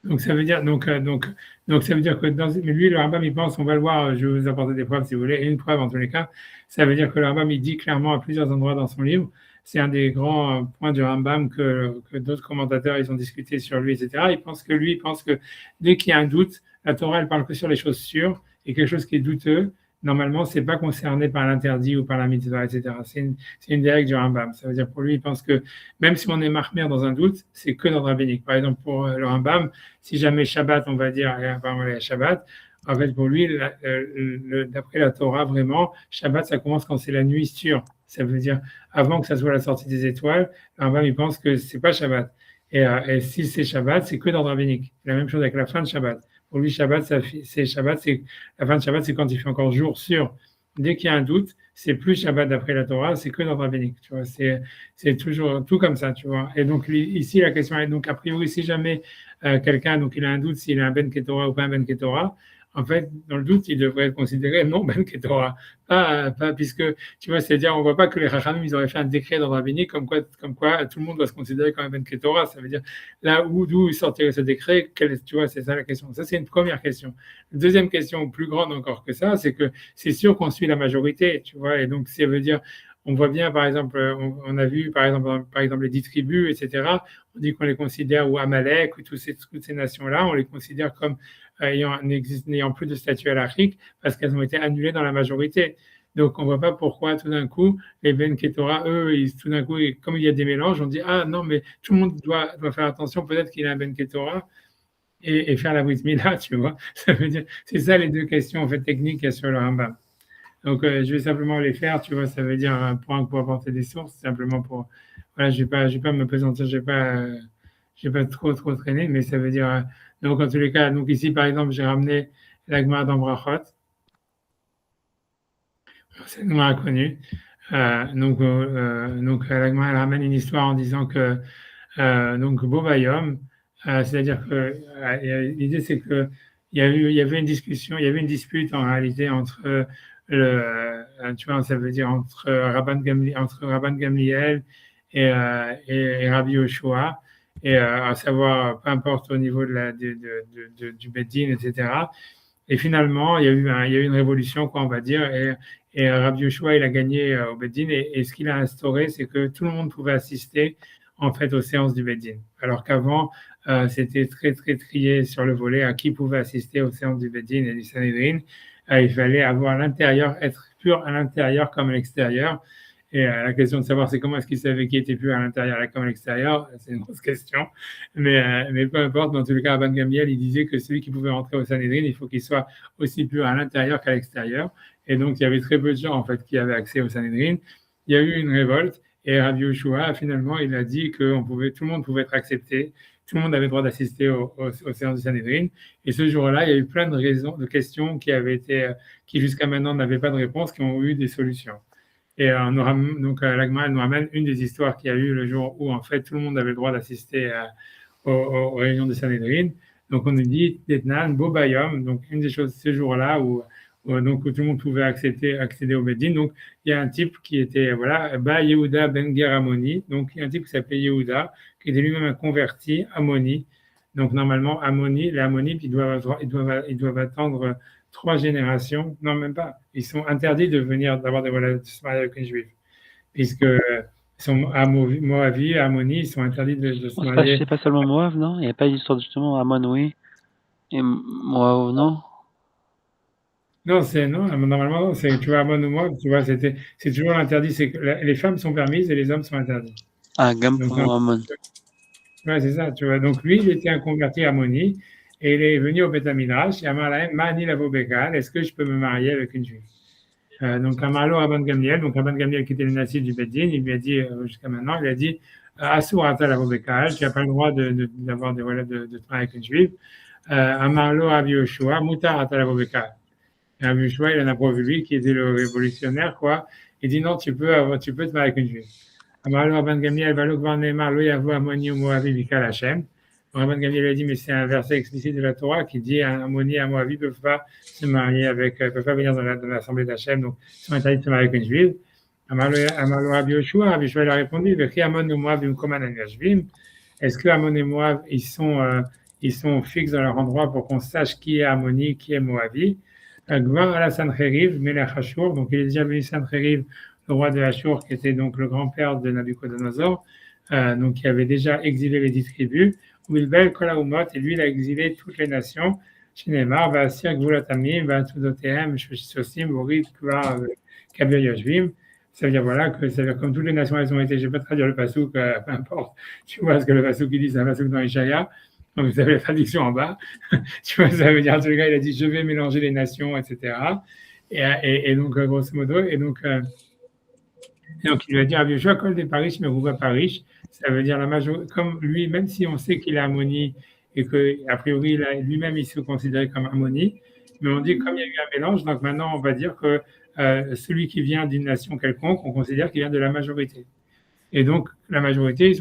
Donc ça veut dire, ça veut dire que mais lui, le Rambam, il pense, on va le voir, je vais vous apporter des preuves si vous voulez, et une preuve en tous les cas, ça veut dire que le Rambam, il dit clairement à plusieurs endroits dans son livre, c'est un des grands points du Rambam que d'autres commentateurs, ils ont discuté sur lui, etc. Il pense que dès qu'il y a un doute, la Torah, elle parle que sur les choses sûres, et quelque chose qui est douteux, normalement, c'est pas concerné par l'interdit ou par la mitzvah, etc. C'est une des règles du Rambam. Ça veut dire pour lui, il pense que même si on est marmère dans un doute, c'est que dans le rabbinique. Par exemple, pour le Rambam, si jamais Shabbat, on va dire, par exemple, Shabbat, en fait, pour lui, d'après la Torah, vraiment, Shabbat, ça commence quand c'est la nuit sûre. Ça veut dire avant que ça soit la sortie des étoiles. Le Rambam, il pense que c'est pas Shabbat. Et si c'est Shabbat, c'est que dans le rabbinique. La même chose avec la fin de Shabbat. Pour lui, Shabbat, la fin de Shabbat, c'est quand il fait encore jour sûr. Dès qu'il y a un doute, c'est plus Shabbat d'après la Torah, c'est que dans le rabbinique. Tu vois, c'est toujours tout comme ça, tu vois. Et donc ici, la question est donc a priori, si jamais quelqu'un donc il a un doute s'il est un Ben Ketora ou pas un Ben Ketora, en fait, dans le doute, il devrait être considéré non Ben Ketora, pas puisque tu vois, c'est-à-dire on voit pas que les Chachamim ils auraient fait un décret dans le rabbinique comme quoi tout le monde doit se considérer comme un Ben Ketora. Ça veut dire là d'où il sortirait ce décret, tu vois, c'est ça la question. Ça c'est une première question. La deuxième question, plus grande encore que ça, c'est que c'est sûr qu'on suit la majorité, tu vois, et donc ça veut dire on voit bien, par exemple, on a vu, par exemple, les 10 tribus, etc. On dit qu'on les considère, ou Amalek, ou toutes ces nations-là, on les considère comme n'ayant plus de statut halachique parce qu'elles ont été annulées dans la majorité. Donc, on ne voit pas pourquoi, tout d'un coup, les Ben Ketora, eux, tout d'un coup, comme il y a des mélanges, on dit, ah non, mais tout le monde doit faire attention, peut-être qu'il a un Ben Ketora et faire la Brit Mila, tu vois. Ça veut dire, c'est ça les deux questions, en fait, techniques qu'il y a sur le Rambam. Donc, je vais simplement les faire, tu vois, ça veut dire pour apporter des sources, simplement pour, voilà, je vais pas me présenter, je j'ai pas trop traîné, mais ça veut dire, donc en tous les cas, donc ici par exemple, j'ai ramené la Gemara dans Brachot, c'est une Gemara connue. Donc la Gemara elle ramène une histoire en disant que donc Bobayom, c'est-à-dire que l'idée c'est que il y avait une discussion, il y avait une dispute en réalité entre tu vois, ça veut dire entre Rabban Gamliel et Rabbi Yoshua, et à savoir, peu importe au niveau du Beddin, etc. Et finalement, il y a eu une révolution, quoi, on va dire, et Rabbi Yoshua, il a gagné au Beddin, et ce qu'il a instauré, c'est que tout le monde pouvait assister en fait aux séances du Beddin. Alors qu'avant, c'était très très trié sur le volet à qui pouvait assister aux séances du Beddin et du Sanhedrin. Il fallait avoir à l'intérieur, être pur à l'intérieur comme à l'extérieur. Et la question de savoir c'est comment est-ce qu'il savait qui était pur à l'intérieur comme à l'extérieur, c'est une grosse question. Mais peu importe, dans tous les cas, Rabban Gamliel, il disait que celui qui pouvait rentrer au Sanhedrin, il faut qu'il soit aussi pur à l'intérieur qu'à l'extérieur. Et donc, il y avait très peu de gens en fait qui avaient accès au Sanhedrin. Il y a eu une révolte. Et Rabbi Yoshua, finalement, il a dit que tout le monde pouvait être accepté, tout le monde avait le droit d'assister aux séances du Sanhedrin. Et ce jour-là, il y a eu plein de questions qui jusqu'à maintenant n'avaient pas de réponse, qui ont eu des solutions. Et donc la Gemara nous ramène une des histoires qu'il y a eu le jour où en fait tout le monde avait le droit d'assister aux réunions du Sanhedrin. Donc on nous dit Tetnan Bobayom, donc une des choses ce jour-là où donc tout le monde pouvait accéder au Beddin. Donc il y a un type qui était Ba Yehuda Ben Ger Amoni, donc il y a un type qui s'appelait Yehuda, qui était lui-même un converti Amoni. Donc normalement les Ammonites ils doivent attendre 3 générations, non même pas, ils sont interdits d'avoir des relations, de se marier avec une juive, puisque ils sont Moavi, Ammoni, ils sont interdits de se marier. C'est pas seulement Moab, non? Il n'y a pas d'histoire justement Ammon, oui, et Moab, non? Non, normalement, non, tu vois, Ammon ou Moab, tu vois, c'est toujours interdit, c'est que les femmes sont permises et les hommes sont interdits. Ah, Gam pour Ammon. Ouais, c'est ça, tu vois. Donc lui, il était un converti Ammoni, et il est venu au Beth Midrash, et Amalahem, Ma'ani lavo bekal, est-ce que je peux me marier avec une juive? Donc Amalo Rabban Gamliel, donc Rabban Gamliel qui était le natif du Beddin, il lui a dit jusqu'à maintenant, il a dit Asur ata lavo bekal, tu n'as pas le droit d'avoir des relais de te marier avec une juive. Amalo Rabbi Yoshua, Mutar ata lavo bekal. Rabbi Yoshua, il en a prouvé lui, qui était le révolutionnaire, quoi. Il dit non, tu peux te marier avec une juive. Amalo Rabban Gamliel, Valo Gvar Neemar, Lo Yavo Ammoni ou Moavi Bikal Hashem. Rabban Gamliel a dit, mais c'est un verset explicite de la Torah qui dit Ammoni et Moavi ne peuvent pas se marier peuvent pas venir dans l'assemblée d'Hachem, donc ils sont interdits de se marier avec une juive. Amalo Rabbi Yoshua, il a répondu, Veki Ammon ou Moav Bimkoman Anashvim. Est-ce que Ammon et Moav, ils sont fixes dans leur endroit pour qu'on sache qui est Ammoni, qui est Moavi? Gvar ala Sancheriv, Melech Ashur, donc il est déjà venu Sancheriv, le roi de Ashur, qui était donc le grand-père de Nabucodonosor, donc qui avait déjà exilé les 10 tribus. Wilbel Kolaumot, et lui, il a exilé toutes les nations. Shinemar, Vasir, Gvulatamim, Vatudotehem, Shosim, Borit, Kvar, Kabir Yoshvim. Ça veut dire, comme toutes les nations, elles ont été, je ne vais pas traduire le pasouk, peu importe, tu vois ce que le pasouk dit, c'est un pasouk dans Ishaïa. Donc, vous avez la traduction en bas. Tu vois, ça veut dire, en tout cas, il a dit, je vais mélanger les nations, etc. Et donc, grosso modo, et donc, il va dire, Rabbi Yoshua, Kol des Parish, mais Rouba Parish, ça veut dire la majorité, comme lui, même si on sait qu'il est Ammoni, et qu'a priori, lui-même, il se considérait comme Ammoni, mais on dit, comme il y a eu un mélange, donc maintenant, on va dire que celui qui vient d'une nation quelconque, on considère qu'il vient de la majorité. Et donc, la majorité,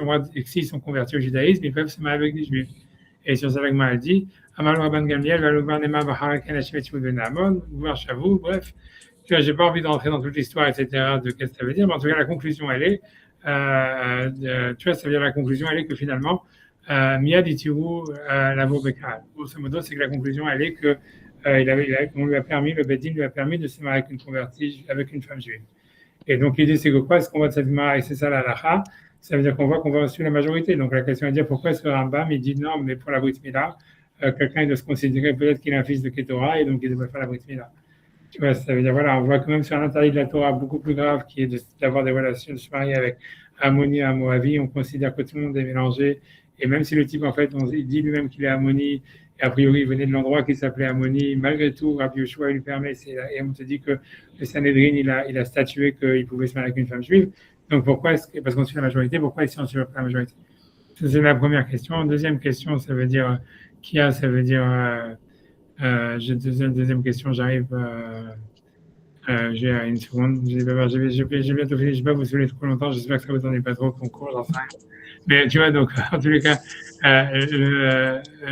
s'ils sont convertis au judaïsme, ils peuvent se marier avec des juifs. Et sur ça, l'Agma a dit, Amalo Rabban Gamliel, Valo Gvarnema, Baharaken, Hashem, Ben Amon, Gvar Shavu, bref. Tu vois, j'ai pas envie d'entrer dans toute l'histoire, etc., de qu'est-ce que ça veut dire, mais en tout cas, la conclusion, elle est, tu vois, ça veut dire la conclusion, elle est que finalement, Miyad Itiru, Lavo Bekal. Grosso modo, c'est que la conclusion, elle est que le Beddin lui a permis de se marier avec une convertie, avec une femme juive. Et donc, l'idée, c'est que quoi est-ce qu'on voit de cette Gemara, et c'est ça la halakha, ça veut dire qu'on voit qu'on va suivre la majorité. Donc, la question est de dire pourquoi est-ce que Rambam, il dit non, mais pour la Brit Mila, quelqu'un, il doit se considérer peut-être qu'il est un fils de Ketora, et donc il devrait faire la Brit Mila. Tu vois, ça veut dire, on voit quand même sur un interdit de la Torah beaucoup plus grave qui est d'avoir des relations, de se marier avec Ammoni et Moavi, on considère que tout le monde est mélangé. Et même si le type, en fait, il dit lui-même qu'il est Ammoni, et a priori, il venait de l'endroit qui s'appelait Ammoni, malgré tout, Rabbi Yoshua lui permet, et on te dit que le Sanhedrin, il a statué qu'il pouvait se marier avec une femme juive. Donc pourquoi parce qu'on suit la majorité, pourquoi ici on suit la majorité? Ça, c'est la première question. Deuxième question, ça veut dire Kia, ça veut dire j'ai deuxième question, j'arrive. J'ai une seconde. J'ai bientôt fini. Je ne vais pas vous saouler trop longtemps. J'espère que ça ne vous ennuie pas trop qu'on court, j'en sais rien. Mais tu vois, donc, en tous les cas,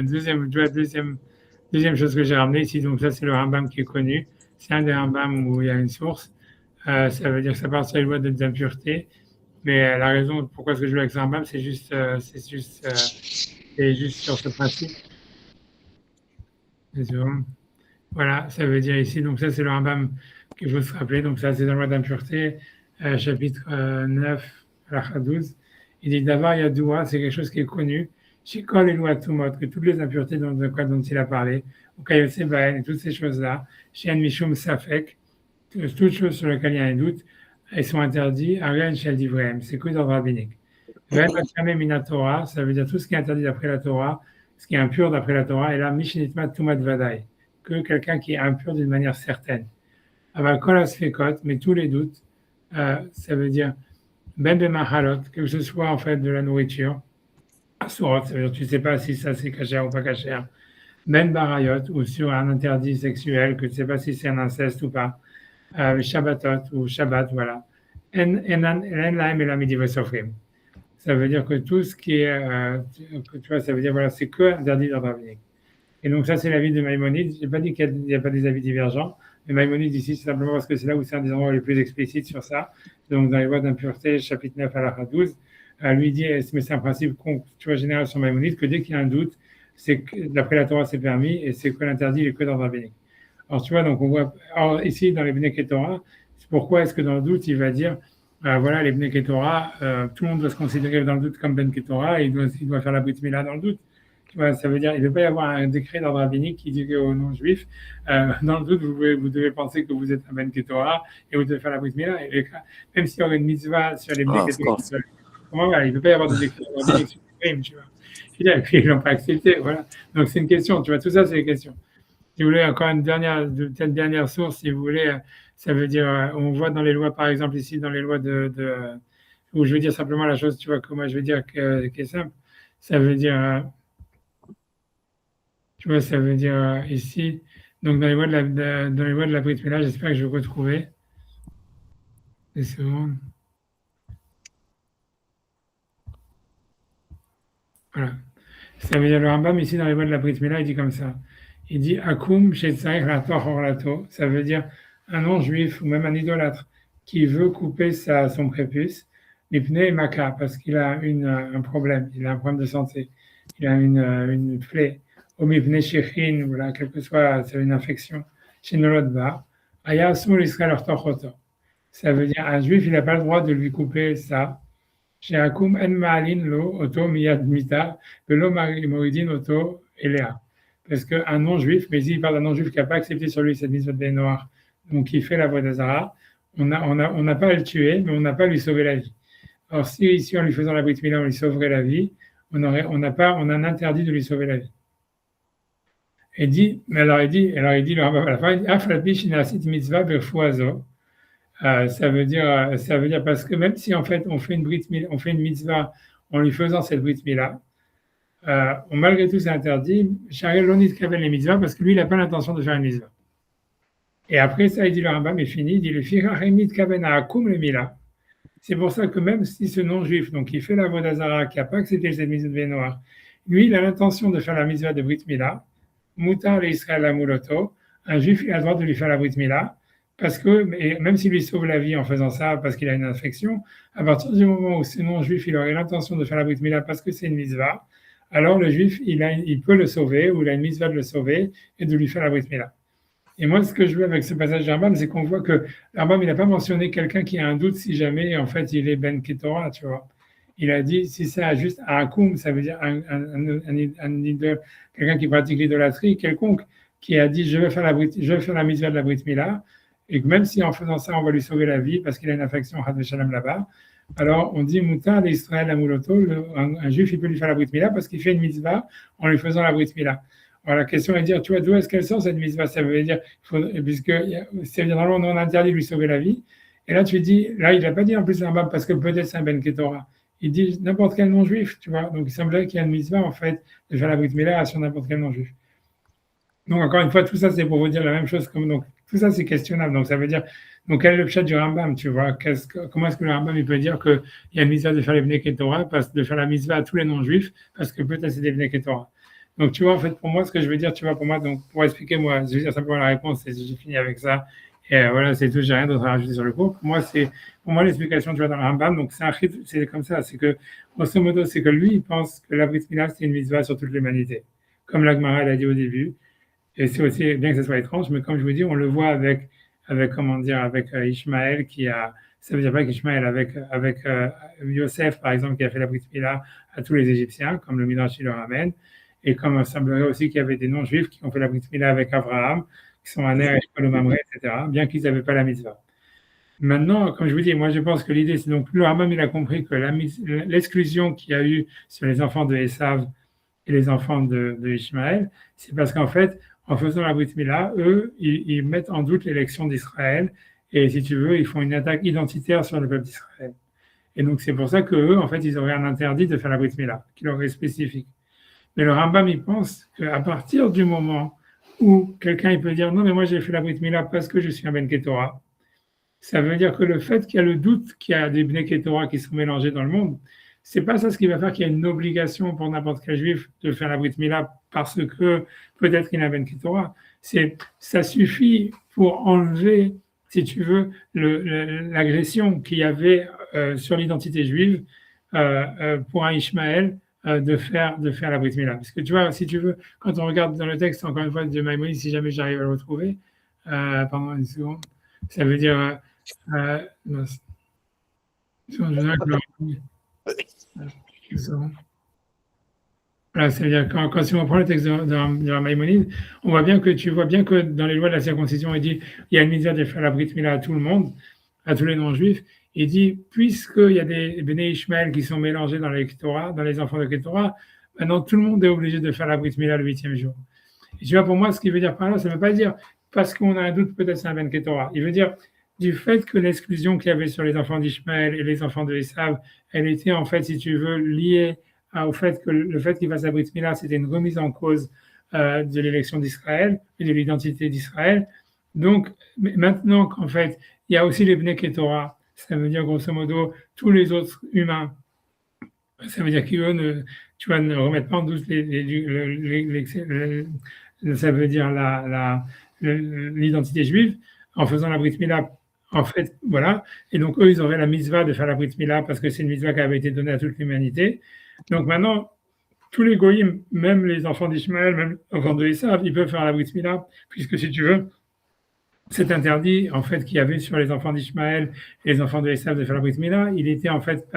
deuxième chose que j'ai ramené ici, donc ça, c'est le Rambam qui est connu. C'est un des Rambam où il y a une source. Ça veut dire que ça part sur les lois des impuretés. Mais la raison pourquoi est-ce que je joue avec ce Rambam, c'est juste sur ce principe. Voilà, ça veut dire ici, donc ça, c'est le Rambam qu'il faut se rappeler. Donc ça, c'est dans la loi d'impureté, chapitre 9, halakha 12. Il dit d'abord, il y a Doua, c'est quelque chose qui est connu. Chez quand les lois Tumot, que toutes les impuretés dont il a parlé, ou Kayotse Baen, et toutes ces choses-là, chez Mishum Safek, toutes choses sur lesquelles il y a un doute, elles sont interdites. Ariane Shel Divrem, c'est que d'ordre rabbinique. Mina Torah, ça veut dire tout ce qui est interdit d'après la Torah, ce qui est impur d'après la Torah, et là, Mishnitmat Tumat Vadai, que quelqu'un qui est impur d'une manière certaine. Aval Kol Asfekot, mais tous les doutes, ça veut dire Ben Bemahalot, que ce soit en fait de la nourriture, Asurot, ça veut dire tu ne sais pas si ça c'est kasher ou pas kasher, Ben Barayot, ou sur un interdit sexuel, que tu ne sais pas si c'est un inceste ou pas, Shabbatot ou Shabbat, voilà. Enan Lahem Elamidi Vesofrim. Ça veut dire que tout ce qui est, tu vois, ça veut dire, voilà, c'est que interdit dans rabbinique. Et donc ça, c'est l'avis de Maïmonide. Je n'ai pas dit qu'il n'y a pas des avis divergents, mais Maïmonide ici, c'est simplement parce que c'est là où c'est un des endroits les plus explicites sur ça. Donc dans les lois d'impureté, chapitre 9 halakha 12, lui dit, mais c'est un principe tu vois, général sur Maïmonide, que dès qu'il y a un doute, c'est que d'après la Torah, c'est permis, et c'est que l'interdit est que dans rabbinique. Alors tu vois, donc on voit, alors, ici dans les Bnei Ketorah, c'est pourquoi est-ce que dans le doute, il va dire, voilà, les Bnei Ketorah, tout le monde doit se considérer dans le doute comme Ben Ketorah, et il doit faire la Brit Mila dans le doute. Tu vois, ça veut dire qu'il ne peut pas y avoir un décret d'ordre rabbinique qui dit aux non-juifs, dans le doute, vous devez penser que vous êtes un Ben Ketorah et vous devez faire la Brit Mila. Même s'il y aurait une mitzvah sur les Bnei Ketorah, voilà, il ne peut pas y avoir de décret d'ordre rabbinique sur les crimes, tu vois. Et puis, ils ne l'ont pas accepté, voilà. Donc c'est une question, tu vois, tout ça, c'est des questions. Si vous voulez, encore une dernière source, si vous voulez, ça veut dire, on voit dans les lois, par exemple, ici, dans les lois où je veux dire simplement la chose, tu vois, que moi je veux dire qui est simple, ça veut dire, tu vois, ça veut dire ici, donc dans les lois de la Brit Mila, j'espère que je vais retrouver. Des secondes. Voilà. Ça veut dire, le Rambam, ici, dans les lois de la Brit Mila, il dit comme ça. Il dit Akum Shetzaïr Lato Horlato. Ça veut dire un non-juif ou même un idolâtre qui veut couper son prépuce, Mipne Maka, parce qu'il a un problème, il a un problème de santé, il a une plaie, ou Mipne Shechin, voilà, quelle que soit, c'est une infection, chez Nolodba, Aya Asur Israël Ortochoto. Ça veut dire un juif, il n'a pas le droit de lui couper ça. Chez Akum En Maalin Lo Oto Miyad Mita, Velo Moridin Oto Elea. Parce qu'un non-juif, mais ici il parle d'un non-juif qui n'a pas accepté sur lui cette mise de noir, donc qui fait la voie d'Azara, on n'a pas à le tuer, mais on n'a pas à lui sauver la vie. Alors si ici en lui faisant la Brit Mila, on lui sauverait la vie, on a un interdit de lui sauver la vie. Il dit le Rambam à la fin, Aflapi Shinasit Mitzvah Berfuazo. Ça veut dire parce que même si en fait on fait une mitzvah en lui faisant cette Brit Mila, malgré tout, c'est interdit. Shariel Lonit Kavel les mitzvahs parce que lui, il n'a pas l'intention de faire une mitzvah. Et après ça, il dit le Rambam est fini. Il dit le Firachemit Kaven Akum le Mila. C'est pour ça que même si ce non-juif, donc qui fait la voie d'Azara, qui n'a pas accepté cette mitzvah noire, lui, il a l'intention de faire la mitzvah de Brit Mila. Mutar le Israël Amuloto. Un juif, il a le droit de lui faire la Brit Mila. Parce que, même s'il lui sauve la vie en faisant ça, parce qu'il a une infection, à partir du moment où ce non-juif, il aurait l'intention de faire la Brit Mila parce que c'est une mitzvah, alors le juif, il peut le sauver, ou il a une mitzvah de le sauver, et de lui faire la Brit Mila. Et moi, ce que je veux avec ce passage de Rambam, c'est qu'on voit que Rambam, il n'a pas mentionné quelqu'un qui a un doute si jamais, en fait, il est Ben Ketorah, tu vois. Il a dit, si c'est juste un akoum, ça veut dire quelqu'un qui pratique l'idolâtrie, quelconque, qui a dit, je vais faire la mitzvah de la Brit Mila, et que même si en faisant ça, on va lui sauver la vie, parce qu'il a une infection, Had Veshalem là-bas, alors on dit, Moutar l'Israël Amuloto, un juif, il peut lui faire la Brit Mila, parce qu'il fait une mitzvah en lui faisant la Brit Mila. Alors la question est de dire, tu vois, d'où est-ce qu'elle sort cette mitzvah? Ça veut dire, puisque c'est normalement on interdit de lui sauver la vie. Et là, tu dis, là, il n'a pas dit en plus un bab parce que peut-être c'est un Ben Ketorah. il dit n'importe quel non-juif, tu vois. Donc, il semblerait qu'il y a une mitzvah, en fait, de faire la brit milah sur n'importe quel non-juif. Donc, encore une fois, tout ça, c'est pour vous dire la même chose. Donc, tout ça, c'est questionnable. Donc, ça veut dire, donc, quel est le pshat du Rambam, tu vois? Comment est-ce que le Rambam, il peut dire qu'il y a une mitzvah de faire les Bnei Ketorah, de faire la mitzvah à tous les non-juifs, parce que peut-être c'est des Bnei Ketorah. Donc, tu vois, en fait, pour moi, ce que je veux dire, tu vois, pour moi, donc, pour expliquer, moi, je veux dire simplement la réponse, et j'ai fini avec ça. Et voilà, c'est tout, j'ai rien d'autre à rajouter sur le cours. Pour moi, l'explication, tu vois, dans le Rambam, donc, c'est comme ça, c'est que, grosso modo, c'est que lui, il pense que la Brit Milah, c'est une mitzvah sur toute l'humanité. Comme la Gemara l'a dit au début. Et c'est aussi, bien que ce soit étrange, mais comme je vous dis, on le voit avec comment dire, avec Ishmaël ça veut dire pas qu'Ishmaël, avec Yosef, par exemple, qui a fait la Brit Milah à tous les Égyptiens, comme le Midrash le ramène, et comme il semblerait aussi qu'il y avait des non-juifs qui ont fait la Brit Milah avec Abraham, qui sont Aner, Eshkol ou Mamré, etc., bien qu'ils n'avaient pas la mitzvah. Maintenant, comme je vous dis, moi je pense que l'idée, c'est donc le Rambam, il a compris que l'exclusion qu'il y a eu sur les enfants de Esav et les enfants de Ishmaël, c'est parce qu'en fait, en faisant la Brit Milah, eux, ils mettent en doute l'élection d'Israël et si tu veux, ils font une attaque identitaire sur le peuple d'Israël. Et donc, c'est pour ça qu'eux, en fait, ils auraient un interdit de faire la Brit Milah, qui leur est spécifique. Mais le Rambam, il pense qu'à partir du moment où quelqu'un il peut dire non, mais moi j'ai fait la Brit Milah parce que je suis un Ben Ketorah, ça veut dire que le fait qu'il y a le doute qu'il y a des Bnei Ketorah qui sont mélangés dans le monde, c'est pas ça ce qui va faire qu'il y a une obligation pour n'importe quel juif de faire la Brit Milah parce que peut-être qu'il y a un Ben Ketorah. Ça suffit pour enlever, si tu veux, l'agression qu'il y avait sur l'identité juive pour un Ishmaël de faire la Brit Milah. Parce que tu vois, si tu veux, quand on regarde dans le texte, encore une fois, de Maïmonide, si jamais j'arrive à le retrouver, pendant une seconde, ça veut dire non, voilà, c'est-à-dire quand si on prend le texte de Maïmonide, on voit bien que tu vois bien que dans les lois de la circoncision, il dit il y a une misère de faire la Brit Milah à tout le monde, à tous les non-juifs. Il dit puisqu'il y a des Béné Ishmael qui sont mélangés dans les Ketorah, dans les enfants de Ketorah, maintenant tout le monde est obligé de faire la Brit Milah le 8e jour. Et tu vois, pour moi, ce qu'il veut dire par là, ça ne veut pas dire parce qu'on a un doute, peut-être c'est un Ben Ketorah. Il veut dire du fait que l'exclusion qu'il y avait sur les enfants d'Ishmaël et les enfants de Esav, elle était en fait, si tu veux, liée au fait que le fait qu'il fasse la Brit Milah, c'était une remise en cause de l'élection d'Israël et de l'identité d'Israël. Donc, maintenant qu'en fait, il y a aussi les Bnei Ketorah, ça veut dire grosso modo tous les autres humains. Ça veut dire qu'eux ne remettent pas en doute ça veut dire l'identité juive en faisant la Brit Milah. En fait, voilà. Et donc, eux, ils auraient la mitzvah de faire la Brit Milah parce que c'est une mitzvah qui avait été donnée à toute l'humanité. Donc maintenant, tous les goyim, même les enfants d'Ishmaël, même les enfants de Esav, ils peuvent faire la Brit Milah, puisque si tu veux, cet interdit, en fait, qu'il y avait sur les enfants d'Ishmaël et les enfants de Esav de faire la Brit Milah, il était en fait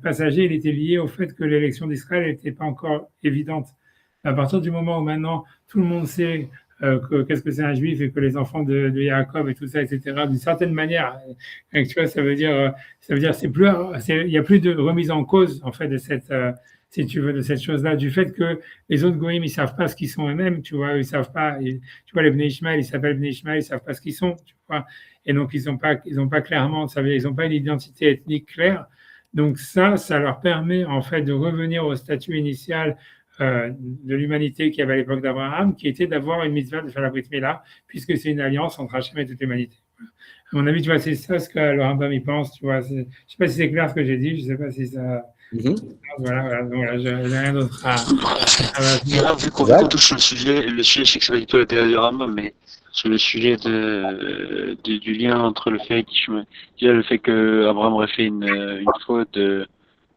passager, il était lié au fait que l'élection d'Israël n'était pas encore évidente. À partir du moment où maintenant tout le monde sait qu'est-ce que c'est un juif et que les enfants de Jacob et tout ça, etc., d'une certaine manière, tu vois, ça veut dire il n'y a plus de remise en cause, en fait, de cette, si tu veux, de cette chose-là, du fait que les autres goïms, ils savent pas ce qu'ils sont eux-mêmes, tu vois, ils savent pas, tu vois, les Bnei Ishmael, ils s'appellent Bnei Ishmael, ils savent pas ce qu'ils sont, tu vois, et donc ils ont pas clairement, ils ont pas une identité ethnique claire, donc ça leur permet, en fait, de revenir au statut initial de l'humanité qu'il y avait à l'époque d'Abraham, qui était d'avoir une mitzvah de faire la Brit Milah, puisque c'est une alliance entre Hachem et toute l'humanité. À mon avis, tu vois, c'est ça ce que le Rambam y pense, tu vois. Je ne sais pas si c'est clair ce que j'ai dit, je ne sais pas si ça... Voilà, j'ai rien d'autre à Là, vu qu'on touche le sujet, je sais que c'est pas du tout l'intérêt du Rambam, mais sur le sujet du lien entre le fait que Abraham aurait fait une faute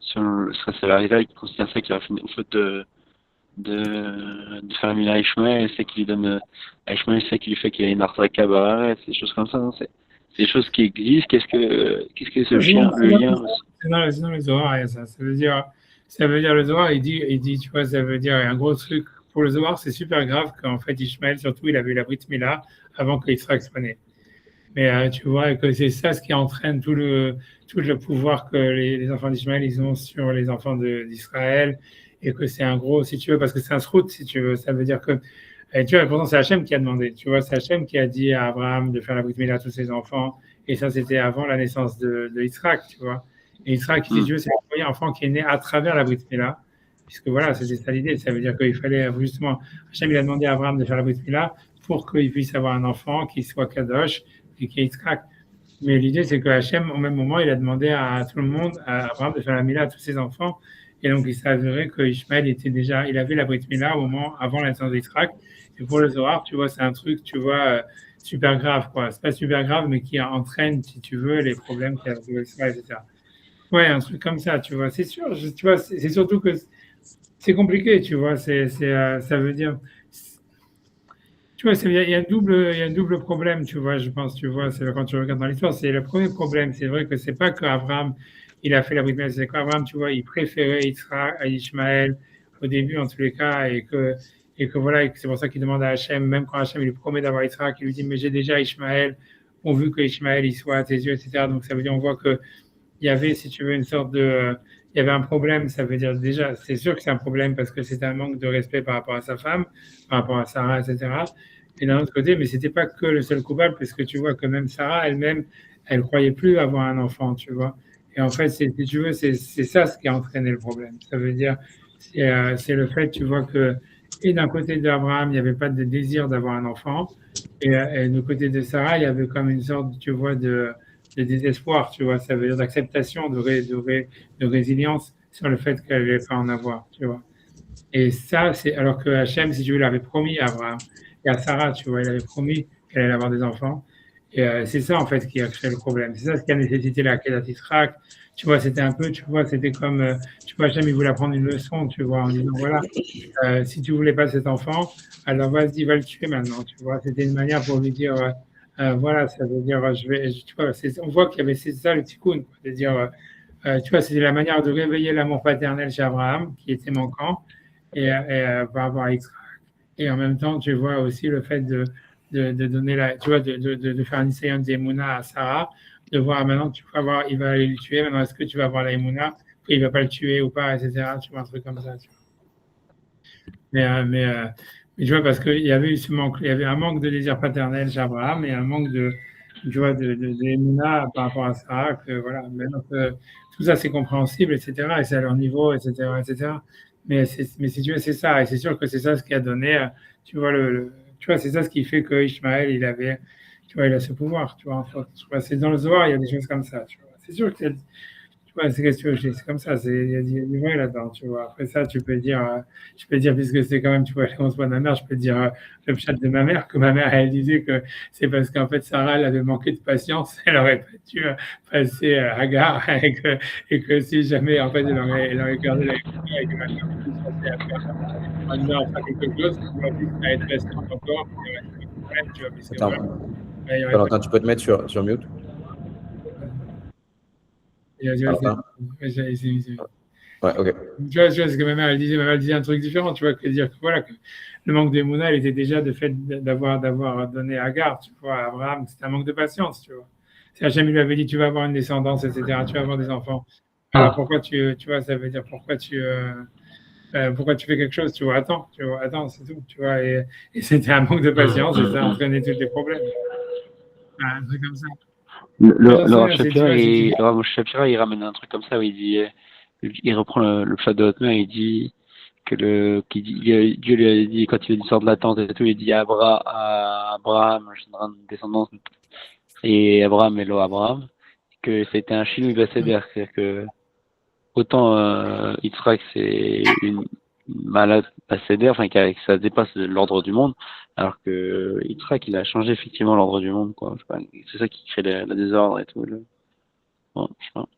sur c'est la rival qui considère ça qu'il a fait une faute de faire un à Ishmael, c'est qu'il lui donne à Ishmael, c'est qu'il lui fait qu'il y a une artaka baret, des choses comme ça, non, c'est des choses qui existent. Qu'est-ce que ce chien, le lien? C'est dans le Zohar, il y a ça. Ça veut dire le Zohar, il dit, tu vois, ça veut dire un gros truc pour le Zohar, c'est super grave qu'en fait Ishmael, surtout, il avait eu la Brit Milah avant qu'Israël soit né. Mais tu vois, que c'est ça ce qui entraîne tout le pouvoir que les enfants d'Ishmaël ils ont sur les enfants d'Israël, et que c'est un gros, si tu veux, parce que c'est un srout, si tu veux, ça veut dire que, et tu vois, pourtant c'est Hachem qui a demandé, tu vois, c'est Hachem qui a dit à Abraham de faire la Brit Milah à tous ses enfants, et ça c'était avant la naissance de Yitzhak, tu vois. Et Yitzhak, si tu veux, c'est le premier enfant qui est né à travers la Brit Mila, puisque voilà, c'était ça l'idée. Ça veut dire qu'il fallait justement, Hachem, il a demandé à Abraham de faire la Brit Mila pour qu'il puisse avoir un enfant qui soit Kadosh et qui est Yitzhak. Mais l'idée, c'est que Hachem, au même moment, il a demandé à tout le monde, à Abraham, de faire la Mila à tous ses enfants. Et donc, il s'est avéré que Ishmaël était déjà, il avait la Brit Mila au moment, avant la naissance d'Yitzhak. Et pour le Zohar, tu vois, c'est un truc, tu vois, super grave, quoi. C'est pas super grave, mais qui entraîne, si tu veux, les problèmes qu'il y a avec Israël, etc. Ouais, un truc comme ça, tu vois. C'est sûr, tu vois, c'est surtout que c'est compliqué, tu vois. Ça veut dire, tu vois, il y a un double problème, tu vois, je pense, tu vois, c'est quand tu regardes dans l'histoire, c'est le premier problème. C'est vrai que c'est pas qu'Abraham, il a fait la Brit Mila, c'est qu'Abraham, tu vois, il préférait Yitzhak à Ishmaël au début, en tous les cas, et que voilà, et que c'est pour ça qu'il demande à Hachem, même quand Hachem il lui promet d'avoir Yitzhak, il lui dit, mais j'ai déjà Ishmaël, pourvu que Ishmaël il soit à tes yeux, etc. Donc ça veut dire, on voit que il y avait, si tu veux, une sorte de, il y avait un problème. Ça veut dire déjà, c'est sûr que c'est un problème parce que c'est un manque de respect par rapport à sa femme, par rapport à Sarah, etc. Et d'un autre côté, mais c'était pas que le seul coupable, parce que tu vois que même Sarah elle-même, elle croyait plus avoir un enfant, tu vois. Et en fait, si tu veux, c'est ça ce qui a entraîné le problème. Ça veut dire, c'est le fait, tu vois que, et d'un côté d'Abraham, il n'y avait pas de désir d'avoir un enfant, et du côté de Sarah, il y avait comme une sorte, tu vois, de désespoir, tu vois, ça veut dire d'acceptation, de résilience sur le fait qu'elle n'allait pas en avoir, tu vois. Et ça, c'est alors que Hachem, si tu veux, l'avait promis à Abraham et à Sarah, tu vois, il avait promis qu'elle allait avoir des enfants. Et c'est ça, en fait, qui a créé le problème. C'est ça ce qui a nécessité la Kedat Yitzhak. Tu vois, c'était un peu, tu vois, c'était comme, tu vois, Hachem, il voulait apprendre une leçon, tu vois, en disant, voilà, si tu voulais pas cet enfant, alors vas-y, va le tuer maintenant, tu vois. C'était une manière pour lui dire, voilà, ça veut dire, tu vois, on voit qu'il y avait, c'est ça le tikkun, quoi, de dire, tu vois, c'était la manière de réveiller l'amour paternel chez Abraham, qui était manquant, par rapport à Yitzhak. Et en même temps, tu vois aussi le fait de donner la, tu vois, de faire un essai d'Emouna à Sarah, de voir maintenant, tu vas voir, il va aller le tuer, maintenant, est-ce que tu vas voir la Emouna, il va pas le tuer ou pas, etc. Tu vois, un truc comme ça, tu vois. Mais tu vois, parce qu'il y avait eu ce manque, il y avait un manque de désir paternel chez Abraham et un manque tu vois, d'Emouna par rapport à Sarah, que voilà, maintenant que tout ça c'est compréhensible, etc., et c'est à leur niveau, etc., etc. Mais si tu veux, c'est ça, et c'est sûr que c'est ça ce qui a donné, tu vois, tu vois, c'est ça ce qui fait que Ishmaël, il avait, tu vois, il a ce pouvoir, tu vois, en fait. Tu vois, c'est dans le Zohar, il y a des choses comme ça, tu vois. C'est sûr que ouais, c'est qu'est-ce que tu veux, c'est comme ça, il y a du vrai là-dedans, tu vois. Après ça, je peux dire, puisque c'est quand même, tu vois, on se voit de ma mère, je peux dire le chat de ma mère, que ma mère, elle disait que c'est parce qu'en fait, Sarah, elle avait manqué de patience, elle aurait pas dû passer Agar, et que si jamais, en fait, elle aurait gardé la vie, et que ma mère puisse passer à faire quelque chose, tu vois, puis à être patiente encore, puis il n'y aurait pas de problème, tu vois, puisque Attends, voilà, il y aurait pas Valentin, tu peux te mettre sur mute? Valentin? Ouais, ok. Tu vois, ce que ma mère elle disait un truc différent, tu vois, que dire que voilà, que le manque d'Emouna, il était déjà de fait d'avoir donné Agar, tu vois, à Abraham, c'était un manque de patience, tu vois. Si Hachem lui avait dit, tu vas avoir une descendance, etc., tu vas avoir des enfants. Alors pourquoi tu vois, ça veut dire pourquoi tu fais quelque chose, tu vois, attends, c'est tout, tu vois, et c'était un manque de patience et ça a entraîné tous les problèmes. Un truc comme ça. Le Rav Shapira, il ramène un truc comme ça où il dit, il reprend le chat de haute mer, il dit Dieu lui a dit, quand il a dit sort de la tente et tout, il dit à Abraham, je donnerai une descendance, et Abraham et Abraham, que c'était un Shinou Basséder, c'est-à-dire que autant Yitzhak c'est une malade Basséder, enfin que ça dépasse l'ordre du monde, alors que Yitzhak il a changé effectivement l'ordre du monde, quoi. Je sais pas, c'est ça qui crée le désordre et tout. Bon, je sais pas.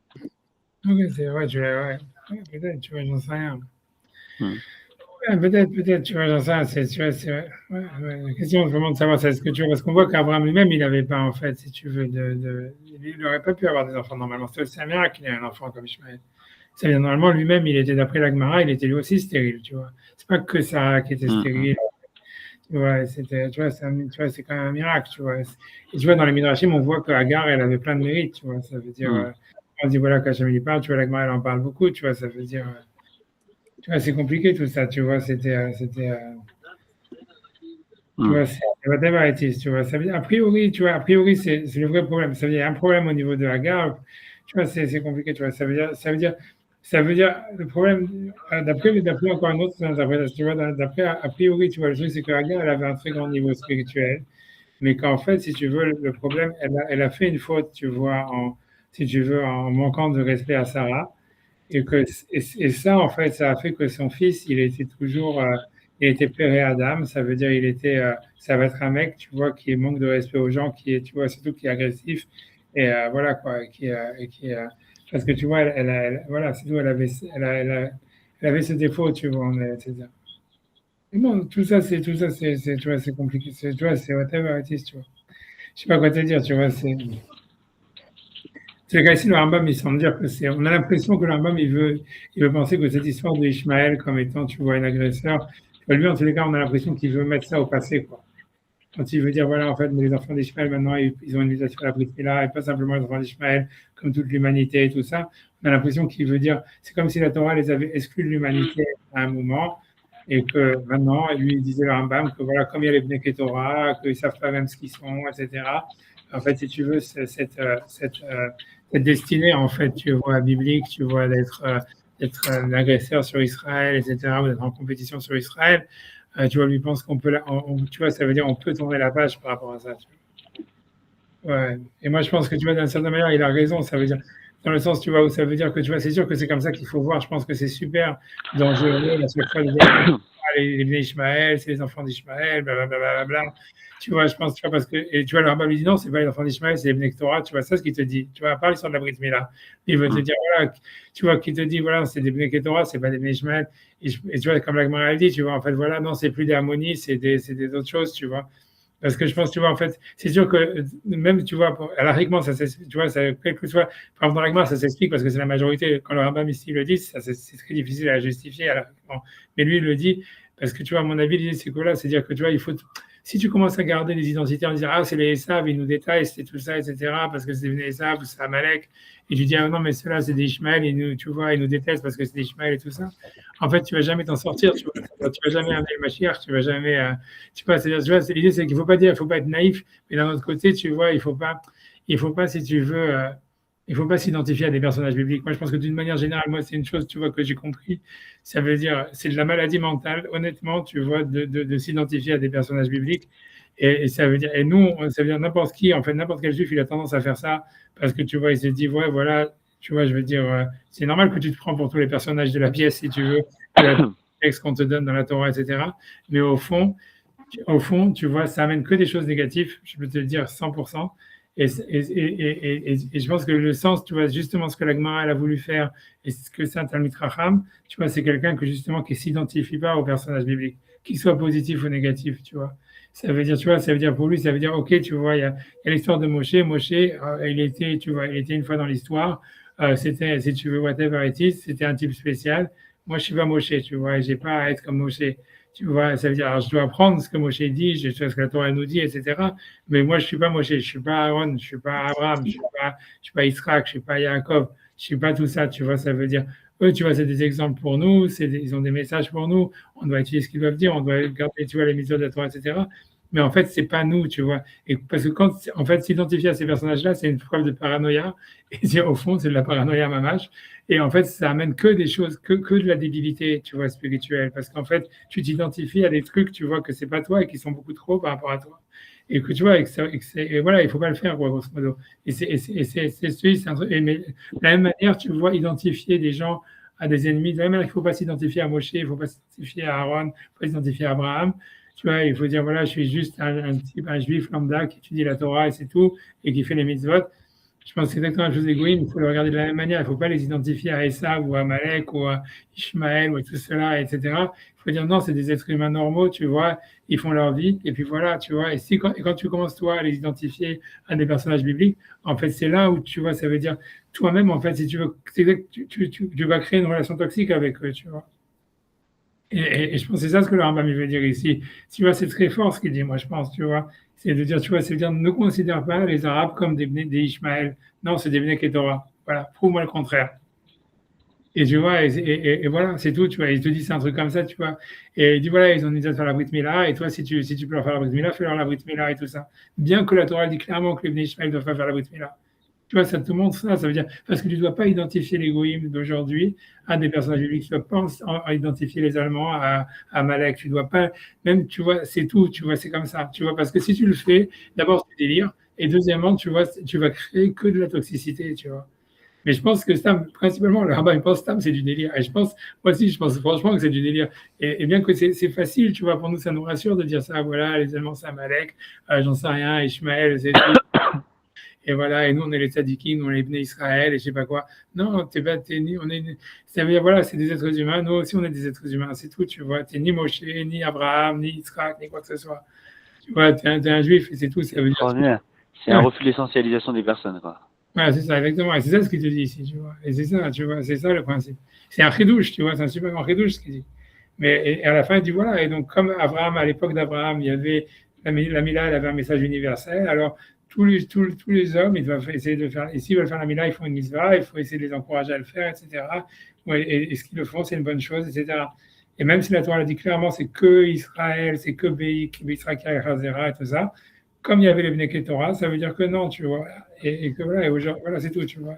Ok, c'est vrai, ouais, peut-être, tu vois, j'en sais rien. Ouais, peut-être, tu vois, j'en sais rien, tu vois, c'est vrai. Ouais. La question, vraiment, de savoir, c'est ce que tu vois, parce qu'on voit qu'Abraham lui-même, il n'avait pas, en fait, si tu veux, il n'aurait pas pu avoir des enfants normalement. C'est un miracle qu'il ait un enfant comme Ishmaël. Ça vient normalement, lui-même, il était, d'après la Gemara, il était lui aussi stérile, tu vois. C'est pas que Sarah qui était stérile. Tu vois, tu vois, c'est quand même un miracle, tu vois. Et tu vois, dans les Midrashim, on voit qu'Agar, elle avait plein de mérites, tu vois. Ça veut dire, on dit, voilà, qu'Hachem il parle, tu vois, la Gemara, elle en parle beaucoup, tu vois, ça veut dire, tu vois, c'est compliqué tout ça, tu vois, tu vois, c'est whatever it is, tu vois. Ça veut dire, a priori, tu vois, c'est le vrai problème. Ça veut dire, il y a un problème au niveau de Agar, tu vois, c'est compliqué, tu vois. Ça veut dire, le problème, d'après encore une autre interprétation, tu vois, d'après, a priori, tu vois, le truc, c'est que Agar, elle avait un très grand niveau spirituel, mais qu'en fait, si tu veux, le problème, elle a fait une faute, tu vois, si tu veux, en manquant de respect à Sarah, et ça, en fait, ça a fait que son fils, il était péré Adam, ça veut dire, ça va être un mec, tu vois, qui manque de respect aux gens, tu vois, surtout qui est agressif, et voilà, quoi, parce que tu vois, voilà, c'est tout, elle avait ce défaut, tu vois, c'est-à-dire. Mais bon, tu vois, c'est compliqué, tu vois, c'est whatever it is, tu vois. Je sais pas quoi te dire, tu vois, c'est le cas ici, le Rambam, il semble dire on a l'impression que le Rambam, il veut penser que cette histoire de Ishmaël comme étant, tu vois, un agresseur, tu vois, lui, en tous les cas, on a l'impression qu'il veut mettre ça au passé, quoi. Quand il veut dire, voilà, en fait, mais les enfants d'Ishmaël, maintenant, ils ont une mise sur la Brit Mila, et pas simplement les enfants d'Ishmaël, comme toute l'humanité et tout ça. On a l'impression qu'il veut dire, c'est comme si la Torah les avait exclus de l'humanité à un moment, et que maintenant, lui, il disait le Rambam que voilà, comme il y a les Bnei Torah, qu'ils ne savent pas même ce qu'ils sont, etc. En fait, si tu veux, cette destinée, en fait, tu vois, biblique, tu vois, d'être l'agresseur sur Israël, etc., ou d'être en compétition sur Israël, tu vois, lui pense qu'on peut, tu vois, ça veut dire on peut tourner la page par rapport à ça. Tu vois. Ouais. Et moi, je pense que tu vois, d'une certaine manière, il a raison. Ça veut dire, dans le sens, tu vois, où ça veut dire que tu vois, c'est sûr que c'est comme ça qu'il faut voir. Je pense que c'est super dangereux à chaque fois de dire les Bnei Ishmaël, c'est les enfants d'Ishmaël, blablabla. Tu vois, je pense, tu vois, parce que, et tu vois, le rabbin lui dit non, c'est pas les enfants d'Ishmaël, c'est les Bnei Torah, tu vois, ça, ce qu'il te dit. Tu vois, pas l'histoire de la Brit Mila. Il veut te dire, voilà, tu vois, qui te dit, voilà, c'est des Bnei Torah, c'est pas des Bnei Ishmaël. Et tu vois, comme la Gemara dit, tu vois, en fait, voilà, non, c'est plus des harmonies, c'est des autres choses, tu vois. Parce que je pense, tu vois, en fait, c'est sûr que même, tu vois, à l'arriquement, ça s'explique, tu vois, quel que soit, par exemple, dans l'arriquement, ça s'explique parce que c'est la majorité. Quand le rabbin ici le dit, c'est très difficile à justifier à l'arriquement. Mais lui, il le dit parce que, tu vois, à mon avis, l'idée, c'est quoi là? C'est-à-dire que, tu vois, si tu commences à garder des identités en disant, ah, c'est les Esav, ils nous détaillent, c'est tout ça, etc., parce que c'est des Esav ou c'est Amalek, et tu dis, ah non, mais ceux-là, c'est des Ishmael, et nous, tu vois, ils nous détestent parce que c'est des Ishmael et tout ça. En fait, tu vas jamais t'en sortir, tu vois, tu vas jamais amener le Mashiach, tu vas jamais, tu vois, tu vois, l'idée, c'est qu'il faut pas dire, il faut pas être naïf, mais d'un autre côté, tu vois, il faut pas, si tu veux, il faut pas s'identifier à des personnages bibliques. Moi, je pense que d'une manière générale, moi, c'est une chose, tu vois, que j'ai compris. Ça veut dire, c'est de la maladie mentale, honnêtement, tu vois, de s'identifier à des personnages bibliques. Et ça veut dire, et nous, ça veut dire n'importe qui, en fait, n'importe quel juif, il a tendance à faire ça parce que tu vois, il se dit, ouais, voilà, tu vois, je veux dire, c'est normal que tu te prends pour tous les personnages de la pièce, si tu veux, le texte qu'on te donne dans la Torah, etc. Mais au fond, tu vois, ça amène que des choses négatives, je peux te le dire 100%. Et je pense que le sens, tu vois, justement ce que la Gemara elle a voulu faire et ce que Saint Talmid Racham, tu vois, c'est quelqu'un que justement qui s'identifie pas au personnage biblique, qu'il soit positif ou négatif, tu vois. Ça veut dire, tu vois, ça veut dire pour lui, ça veut dire, ok, tu vois, il y a l'histoire de Moshe. Moshe, il était, tu vois, il était une fois dans l'histoire. C'était, si tu veux, whatever it is, c'était un type spécial. Moi, je suis pas Moshe, tu vois, et j'ai pas à être comme Moshe. Tu vois, ça veut dire, alors je dois apprendre ce que Moshe dit, je sais ce que la Torah nous dit, etc. Mais moi, je suis pas Moshe, je suis pas Aaron, je suis pas Abraham, je suis pas Israël, je suis pas Yaakov, je suis pas tout ça, tu vois, ça veut dire, eux, tu vois, c'est des exemples pour nous, ils ont des messages pour nous, on doit étudier ce qu'ils doivent dire, on doit garder, tu vois, les mitzvot de la Torah, etc. Mais en fait, c'est pas nous, tu vois. Et parce que quand, en fait, s'identifier à ces personnages-là, c'est une preuve de paranoïa. Et dire, au fond, c'est de la paranoïa mamache. Et en fait, ça amène que des choses, que de la débilité, tu vois, spirituelle. Parce qu'en fait, tu t'identifies à des trucs, tu vois, que c'est pas toi et qui sont beaucoup trop par rapport à toi. Et que tu vois, et voilà, il faut pas le faire, quoi, grosso modo. Mais de la même manière, tu vois, identifier des gens à des ennemis. De la même manière qu'il ne faut pas s'identifier à Moshe, il ne faut pas s'identifier à Aaron, il ne faut pas s'identifier à Abraham. Tu vois, il faut dire, voilà, je suis juste un juif lambda qui étudie la Torah et c'est tout, et qui fait les mitzvot. Je pense que c'est exactement la chose des goïms, il faut le regarder de la même manière. Il ne faut pas les identifier à Esav ou à Malek ou à Ishmaël ou à tout cela, etc. Il faut dire, non, c'est des êtres humains normaux, tu vois, ils font leur vie, et puis voilà, tu vois. Et quand tu commences, toi, à les identifier à des personnages bibliques, en fait, c'est là où, tu vois, ça veut dire, toi-même, en fait, si tu veux, tu vas créer une relation toxique avec eux, tu vois. Et je pense que c'est ça ce que le Rambam veut dire ici. Tu vois, c'est très fort ce qu'il dit, moi, je pense, tu vois. C'est de dire, tu vois, c'est de dire, ne considère pas les Arabes comme des Ishmaël. Non, c'est des Bnei Ketora. Voilà, prouve-moi le contraire. Et tu vois, et voilà, c'est tout, tu vois. Il te dit, c'est un truc comme ça, tu vois. Et il dit, voilà, ils ont mis à faire la Brit Mila, et toi, si tu peux leur faire la Brit Mila, fais-leur la Brit Mila et tout ça. Bien que la Torah dit clairement que les Bnei Ishmael ne doivent pas faire la Brit Mila. Tu vois, ça te montre ça. Ça veut dire, parce que tu ne dois pas identifier les goïms d'aujourd'hui à des personnages bibliques. Tu ne dois pas identifier les Allemands à Malek. Tu ne dois pas, même, tu vois, c'est tout. Tu vois, c'est comme ça. Tu vois, parce que si tu le fais, d'abord, c'est délire. Et deuxièmement, tu vois, tu vas créer que de la toxicité, tu vois. Mais je pense que Stam, principalement, le rabbin, il pense Stam, c'est du délire. Et je pense, moi aussi, je pense franchement que c'est du délire. Et bien que c'est facile, tu vois, pour nous, ça nous rassure de dire ça. Voilà, les Allemands, c'est Amalek, j'en sais rien, Ishmaël, c'est tout. Et voilà, et nous, on est les tzadikim, on est les Bnei Israël, et je sais pas quoi. Non, ça veut dire, voilà, c'est des êtres humains. Nous aussi, on est des êtres humains, c'est tout, tu vois. T'es ni Moshe, ni Abraham, ni Yitzhak, ni quoi que ce soit. Tu vois, t'es un juif, et c'est tout. Ça veut dire. C'est un refus de l'essentialisation des personnes, quoi. Voilà, c'est ça, exactement. Et c'est ça ce qu'il te dit ici, tu vois. Et c'est ça, tu vois, c'est ça le principe. C'est un chidouche, tu vois, c'est un super grand chidouche ce qu'il dit. Mais et à la fin, il dit voilà, et donc comme Abraham, à l'époque d'Abraham, il y avait la Mila, elle avait un message universel, alors tous les hommes, ils doivent essayer de faire, et s'ils veulent faire la Mila, ils font une mitzvah, il faut essayer de les encourager à le faire, etc. Et ce qu'ils le font, c'est une bonne chose, etc. Et même si la Torah l'a dit clairement, c'est que Israël, c'est que Israël, et tout ça, comme il y avait les Bnei Torah, ça veut dire que non, tu vois. Et que voilà, voilà, c'est tout, tu vois.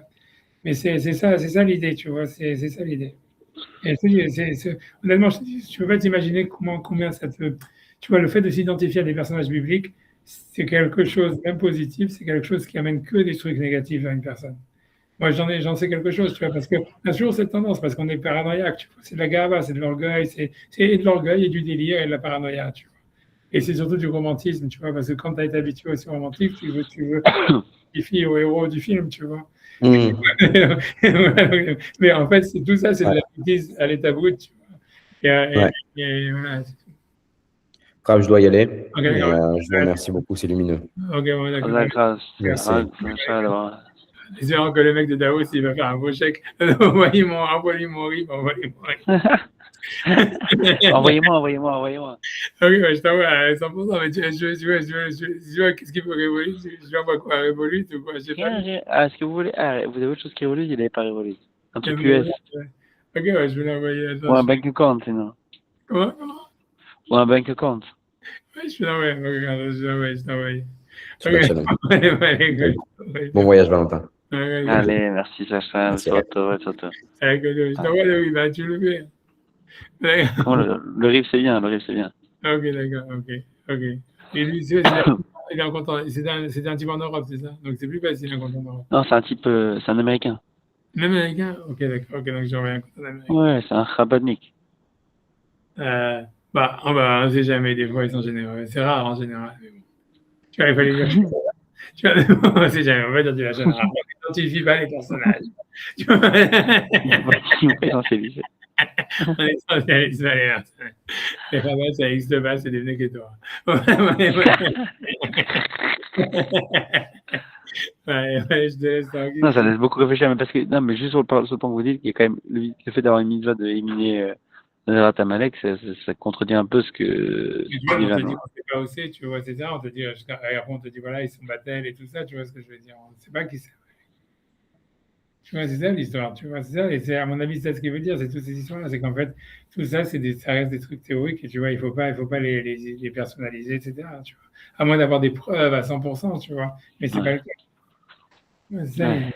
Mais c'est ça l'idée, tu vois, c'est ça l'idée. Et honnêtement, je peux pas t'imaginer combien ça te. Tu vois, le fait de s'identifier à des personnages bibliques, c'est quelque chose, même positif, c'est quelque chose qui amène que des trucs négatifs à une personne. Moi, j'en sais quelque chose, tu vois, parce qu'on a toujours cette tendance, parce qu'on est paranoïaque, tu vois. C'est de la gava, c'est de l'orgueil, c'est de l'orgueil et du délire et de la paranoïa, tu vois. Et c'est surtout du romantisme, tu vois, parce que quand tu as été habitué aussi au romantisme, tu veux des filles aux héros du film, tu vois. Mais en fait, tout ça, c'est de la bêtise à l'état brut, tu vois. Et voilà. Grave, je dois y aller. Okay, mais, je vous remercie beaucoup, c'est lumineux. Ok, bon, d'accord. Merci. Espérons que le mec de Davos, il va faire un beau chèque. Envoyez-moi RIP, envoyez-moi RIP. Envoyez-moi. Ok, ouais, je t'envoie à 100%, mais je vois qu'est-ce qu'il faut révoluer. Je vois quoi, révolue ou quoi, je sais pas. Est-ce que vous voulez. vous avez autre chose qui révolue, il n'avait pas révolu. Un truc US. US. Ok, ouais, je vais l'envoyer. Ou un bank account, sinon. Comment? Ou un bank account. Ouais, je vais l'envoyer. Regarde, je t'envoie. Bon voyage, Valentin. Allez, merci Sacha. Surtout. Je t'envoie le RIB, tu le fais. Le RIB, c'est bien, Ok, d'accord, ok. Et lui, il est en content. C'était un type en Europe, c'est ça? Donc c'est plus facile un compte en Europe. Non, c'est un type, c'est un Américain. Un Américain? Ok, d'accord. Ok, donc j'envoie un compte en Amérique. Ouais, c'est un Chabadnik. On sait jamais, des fois ils sont généreux. C'est rare en général. Mais bon. Tu vois, il fallait dire. Tu vois, on sait jamais, on va dire du la général. On n'identifie pas les personnages. Tu vois. On est essentialiste, pas les personnages. Les rabbins, ça n'existe pas, c'est des Bnei Torah. Je te laisse tranquille. Non, ça laisse beaucoup réfléchir, mais parce que, non, mais juste sur le point que vous dites, il y a quand même le fait d'avoir une mitzvah de éliminer Amalek, ça contredit un peu ce que. Tu vois, on te dit qu'on ne sait pas où c'est, tu vois, c'est ça, on te dit, après on te dit, voilà, ils sont battels et tout ça, tu vois ce que je veux dire, on ne sait pas qui c'est. Tu vois, c'est ça l'histoire, tu vois, c'est ça, et c'est, à mon avis, c'est ça ce qu'il veut dire, c'est toutes ces histoires-là, c'est qu'en fait, tout ça, ça reste des trucs théoriques, et tu vois, il faut pas les personnaliser, etc., tu vois, à moins d'avoir des preuves à 100%, tu vois, mais c'est pas le cas. Ouais, c'est ça. Ouais.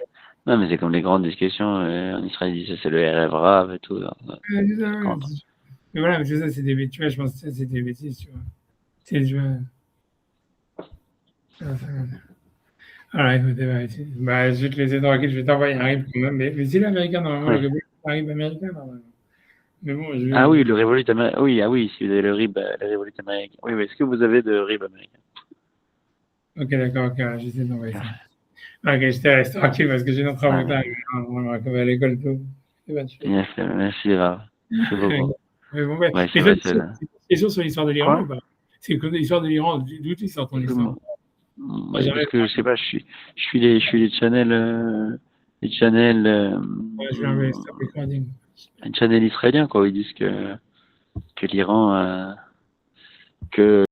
Non, mais c'est comme les grandes discussions, en Israël, ils disent c'est le RF Rav et tout. C'est ça, ouais. Mais voilà, mais c'est ça, c'est des bêtises, tu vois, je pense que ça, c'est des bêtises, tu vois. C'est, tu vois. Alors, écoute, je vais te laisser tranquille, je vais t'envoyer un RIB quand même. Mais c'est l'américain, normalement, le RIB, c'est un RIB américain, normalement. Mais bon, Ah oui, le Revolut américain. Oui, si vous avez le RIB américain. Oui, mais est-ce que vous avez de RIB américain? Ok, d'accord, ok, j'essaie d'envoyer ça. Ok, je te laisse tranquille parce que j'ai notre travail on va à l'école tôt. Merci, Rav. C'est beaucoup. Mais bon, question sur l'histoire de l'Iran ou pas? C'est que l'histoire de l'Iran, d'où tu sors ton histoire? Parce que je sais pas, je suis les channels israéliens, quoi, où ils disent que l'Iran que